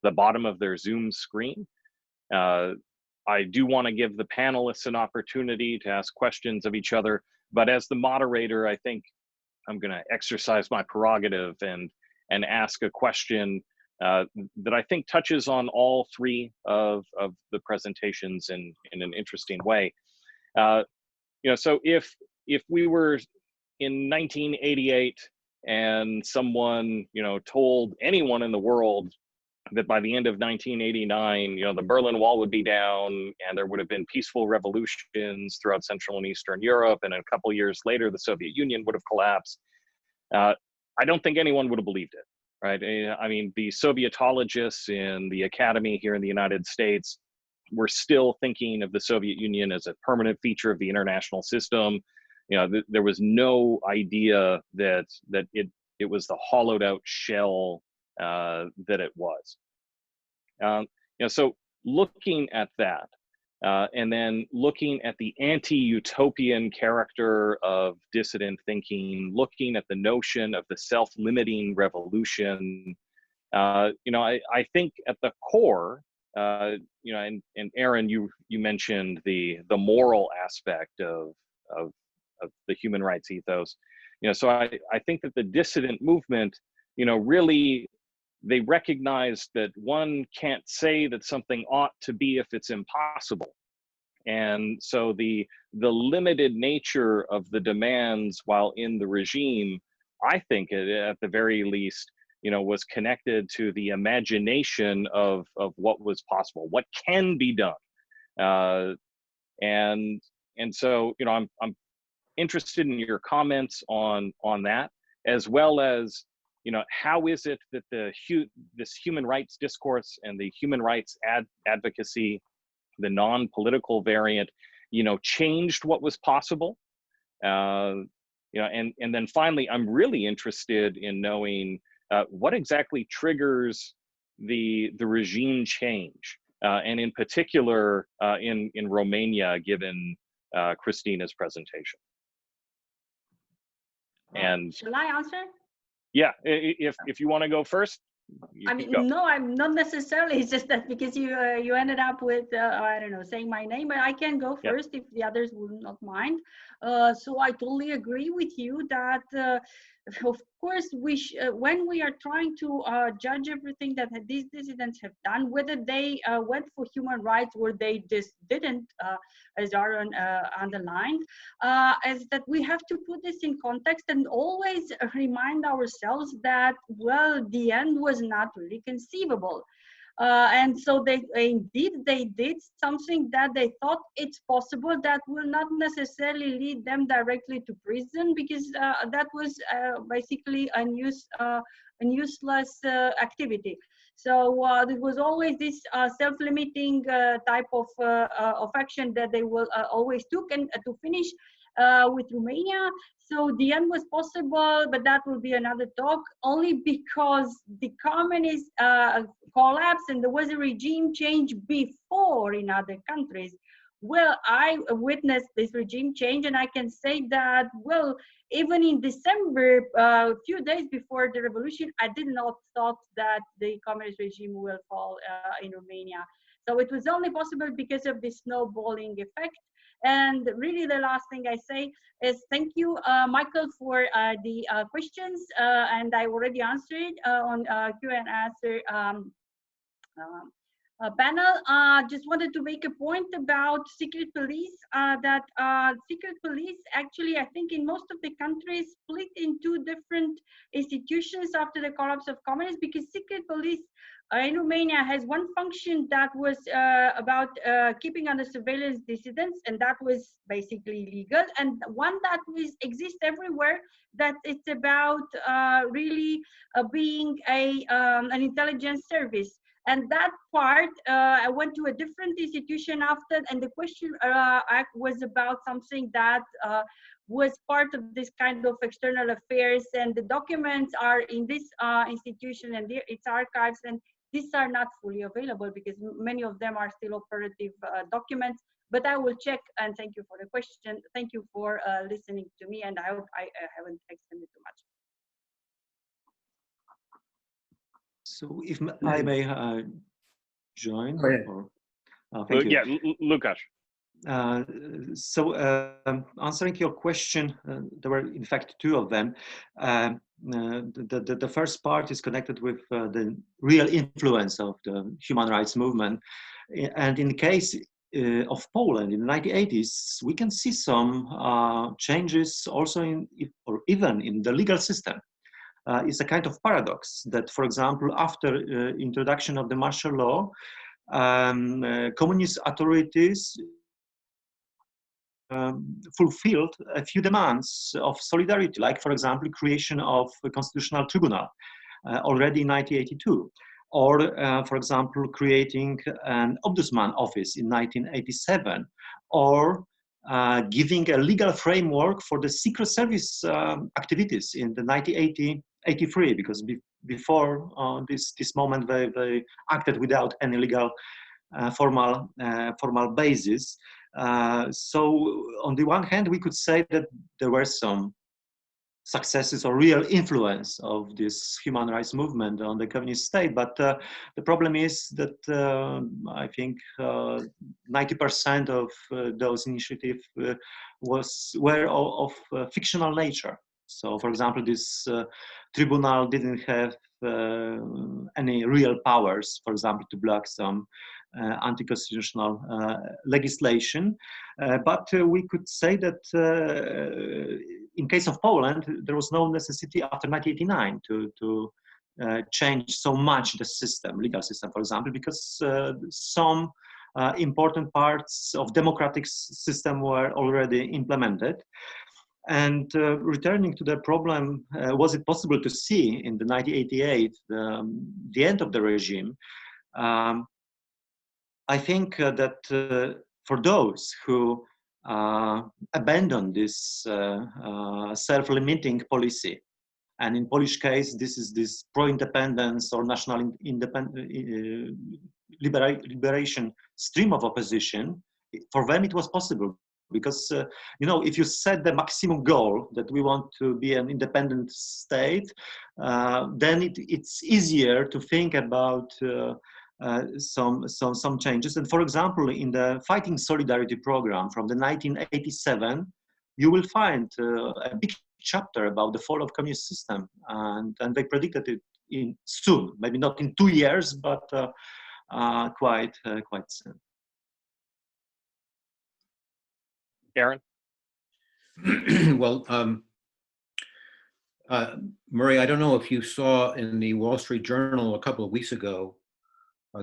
the bottom of their Zoom screen. I do want to give the panelists an opportunity to ask questions of each other, but as the moderator, I think I'm going to exercise my prerogative and ask a question that I think touches on all three of the presentations in an interesting way. So if we were in 1988 and someone, told anyone in the world that by the end of 1989, the Berlin Wall would be down and there would have been peaceful revolutions throughout Central and Eastern Europe, and a couple years later, the Soviet Union would have collapsed, I don't think anyone would have believed it, right? I mean, the Sovietologists in the academy here in the United States were still thinking of the Soviet Union as a permanent feature of the international system. There was no idea that it was the hollowed out shell that it was. So looking at that, and then looking at the anti-utopian character of dissident thinking, looking at the notion of the self-limiting revolution, I think at the core, and Aaron, you mentioned the moral aspect of the human rights ethos. So I think that the dissident movement, really, they recognize that one can't say that something ought to be if it's impossible. And so the limited nature of the demands while in the regime, I think at the very least, was connected to the imagination of what was possible, what can be done. And so, I'm interested in your comments on that, as well as, how is it that this human rights discourse and the human rights advocacy, the non-political variant, changed what was possible? And then finally, I'm really interested in knowing what exactly triggers the regime change, and in particular in Romania, given Christina's presentation. And shall I answer? Yeah, if you want to go first. No, I'm not necessarily. It's just that because you ended up with I don't know, saying my name, but I can go first if the others will not mind. So I totally agree with you that of course when we are trying to judge everything that these dissidents have done, whether they went for human rights or they just didn't, as Aaron underlined, is that we have to put this in context and always remind ourselves that, well, the end was not really conceivable. And so they did something that they thought it's possible that will not necessarily lead them directly to prison, because that was basically a useless activity. So there was always this self-limiting type of action that they will always took. And to finish with Romania, so the end was possible, but that will be another talk, only because the communist collapsed and there was a regime change before in other countries, well, I witnessed this regime change, and I can say that, well, even in December, a few days before the revolution, I did not thought that the communist regime will fall in Romania. So it was only possible because of the snowballing effect. And really, the last thing I say is thank you, Michael, for the questions, and I already answered on Q and answer. Panel, just wanted to make a point about secret police, that secret police actually, I think in most of the countries split into different institutions after the collapse of communism, because secret police in Romania has one function that was about keeping under surveillance dissidents, and that was basically legal, and one that exists everywhere, that it's about really being an intelligence service. And that part, I went to a different institution after, and the question was about something that was part of this kind of external affairs, and the documents are in this institution and its archives, and these are not fully available because many of them are still operative documents. But I will check, and thank you for the question. Thank you for listening to me, and I hope I haven't extended too much. So if I may join? Or, thank you. Yeah, Lukasz. Answering your question, there were in fact two of them. The first part is connected with the real influence of the human rights movement. And in the case of Poland in the 1980s, we can see some changes also even in the legal system. It's a kind of paradox that, for example, after introduction of the martial law, communist authorities fulfilled a few demands of solidarity, like, for example, creation of a constitutional tribunal already in 1982, or, for example, creating an ombudsman office in 1987, or giving a legal framework for the secret service activities in the 1983, because before this moment they acted without any legal formal basis. So on the one hand, we could say that there were some successes or real influence of this human rights movement on the communist state, but the problem is that I think 90% of those initiatives were of fictional nature. So, for example, this tribunal didn't have any real powers, for example, to block some anti-constitutional legislation. But we could say that in case of Poland, there was no necessity after 1989 to change so much the system, legal system, for example, because some important parts of democratic system were already implemented. And returning to the problem, was it possible to see in the 1988 the end of the regime? I think that for those who abandon this self-limiting policy, and in Polish case, this is this pro-independence or national liberation stream of opposition, for them it was possible. Because, you know, if you set the maximum goal that we want to be an independent state, then it's easier to think about some changes. And for example, in the Fighting Solidarity program from the 1987, you will find a big chapter about the fall of communist system. And they predicted it soon, maybe not in 2 years, but quite soon. Aaron? Well, Murray, I don't know if you saw in the Wall Street Journal a couple of weeks ago,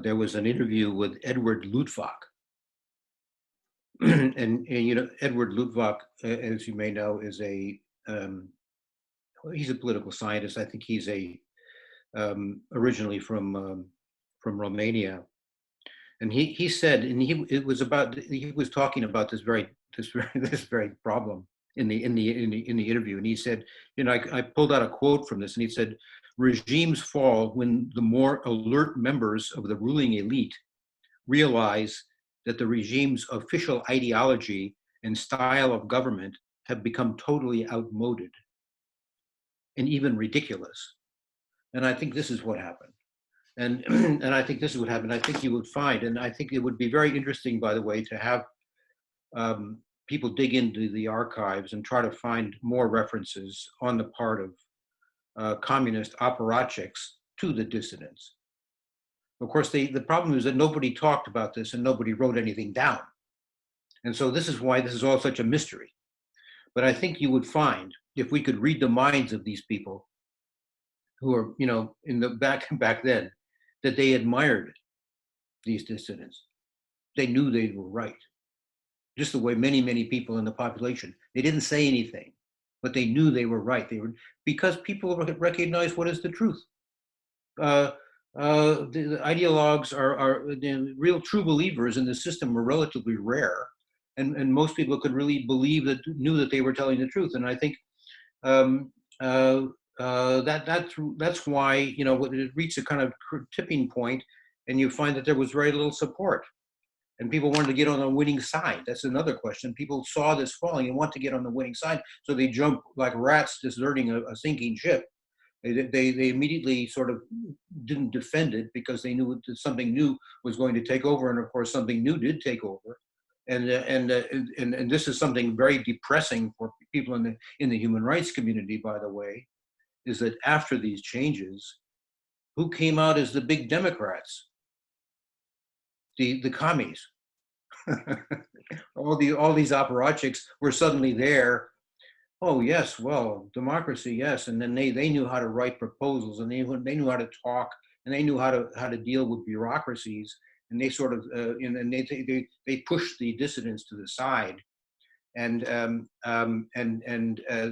there was an interview with Edward Luttwak. and you know, Edward Luttwak, as you may know, is he's a political scientist. I think he's originally from Romania. And he said, and he was talking about this very problem in the interview, and he said, you know, I pulled out a quote from this, and he said, regimes fall when the more alert members of the ruling elite realize that the regime's official ideology and style of government have become totally outmoded and even ridiculous. And I think this is what happened. And, and I think this is what happened. I think you would find, and I think it would be very interesting, by the way, to have people dig into the archives and try to find more references on the part of communist apparatchiks to the dissidents. Of course, the problem is that nobody talked about this and nobody wrote anything down. And so this is why this is all such a mystery. But I think you would find, if we could read the minds of these people who are, you know, in the back then, that they admired these dissidents. They knew they were right. Just the way many, many people in the population, they didn't say anything, but they knew they were right. They were, because people recognize what is the truth. The ideologues are the real true believers in the system were relatively rare, and most people could really believe that, knew that they were telling the truth. And I think that's why, you know, it reached a kind of tipping point, and you find that there was very little support, and people wanted to get on the winning side. That's another question. People saw this falling and want to get on the winning side, so they jump like rats deserting a sinking ship. They immediately sort of didn't defend it because they knew that something new was going to take over, and of course something new did take over. And this is something very depressing for people in the human rights community, by the way, is that after these changes, who came out as the big Democrats? The commies. all these apparatchiks were suddenly there. Oh yes, well, democracy, yes, and then they knew how to write proposals, and they knew how to talk, and they knew how to deal with bureaucracies, and they sort of and they pushed the dissidents to the side, and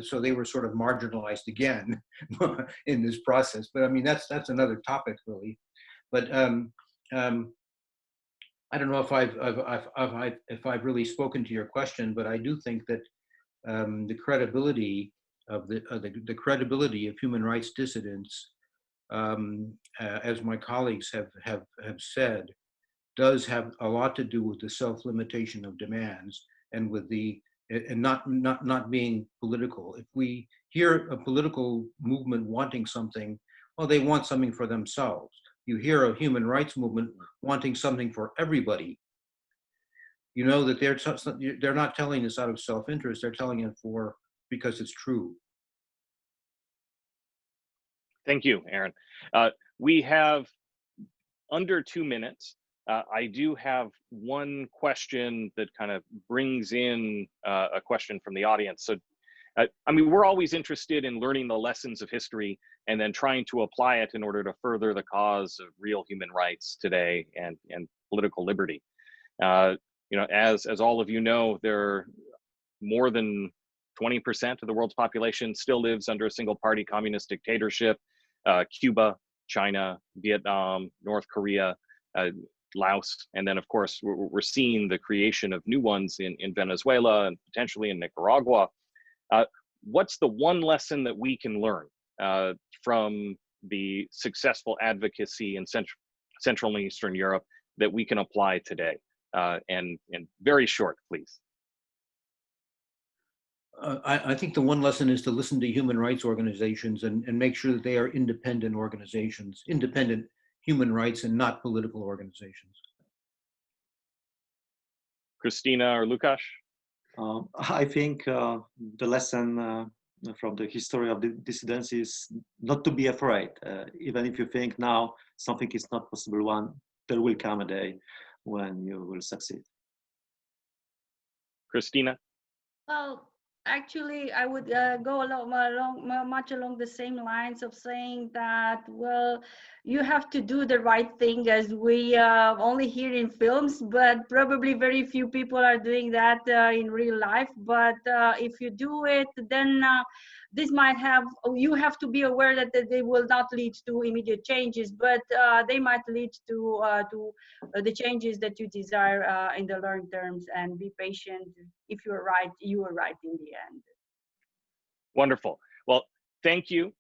so they were sort of marginalized again in this process. But I mean, that's another topic really. But I don't know if I've really spoken to your question, but I do think that the credibility of the credibility of human rights dissidents, as my colleagues have said, does have a lot to do with the self-limitation of demands and with the and not being political. If we hear a political movement wanting something, well, they want something for themselves. You hear a human rights movement wanting something for everybody, you know that they're not telling this out of self-interest. They're telling it because it's true. Thank you, Aaron. We have under 2 minutes. I do have one question that kind of brings in a question from the audience. So, I mean, we're always interested in learning the lessons of history and then trying to apply it in order to further the cause of real human rights today and political liberty. You know, as all of you know, there are more than 20% of the world's population still lives under a single-party communist dictatorship. Cuba, China, Vietnam, North Korea, Laos, and then of course we're seeing the creation of new ones in Venezuela and potentially in Nicaragua. What's the one lesson that we can learn from the successful advocacy in Central and Eastern Europe that we can apply today? And very short, please. I think the one lesson is to listen to human rights organizations and make sure that they are independent organizations, independent human rights and not political organizations. Christina or Lukasz? I think the lesson from the history of the dissidents is not to be afraid. Even if you think now something is not possible, there will come a day when you will succeed. Christina? Well, actually, I would go much along the same lines of saying that, well, you have to do the right thing, as we only hear in films, but probably very few people are doing that in real life. But if you do it, then this might have, you have to be aware that they will not lead to immediate changes, but they might lead to the changes that you desire in the long terms, and be patient. If you're right, you are right in the end. Wonderful. Well, thank you,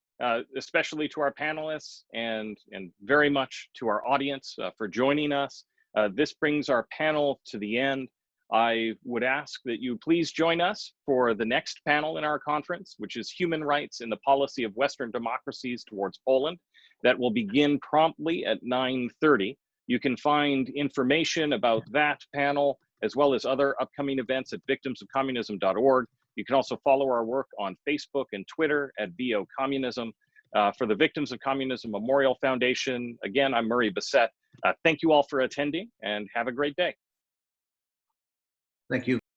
especially to our panelists and very much to our audience for joining us. This brings our panel to the end. I would ask that you please join us for the next panel in our conference, which is Human Rights in the Policy of Western Democracies Towards Poland. That will begin promptly at 9:30. You can find information about that panel as well as other upcoming events at victimsofcommunism.org. You can also follow our work on Facebook and Twitter at VO Communism. For the Victims of Communism Memorial Foundation, again, I'm Murray Bassett. Thank you all for attending and have a great day. Thank you.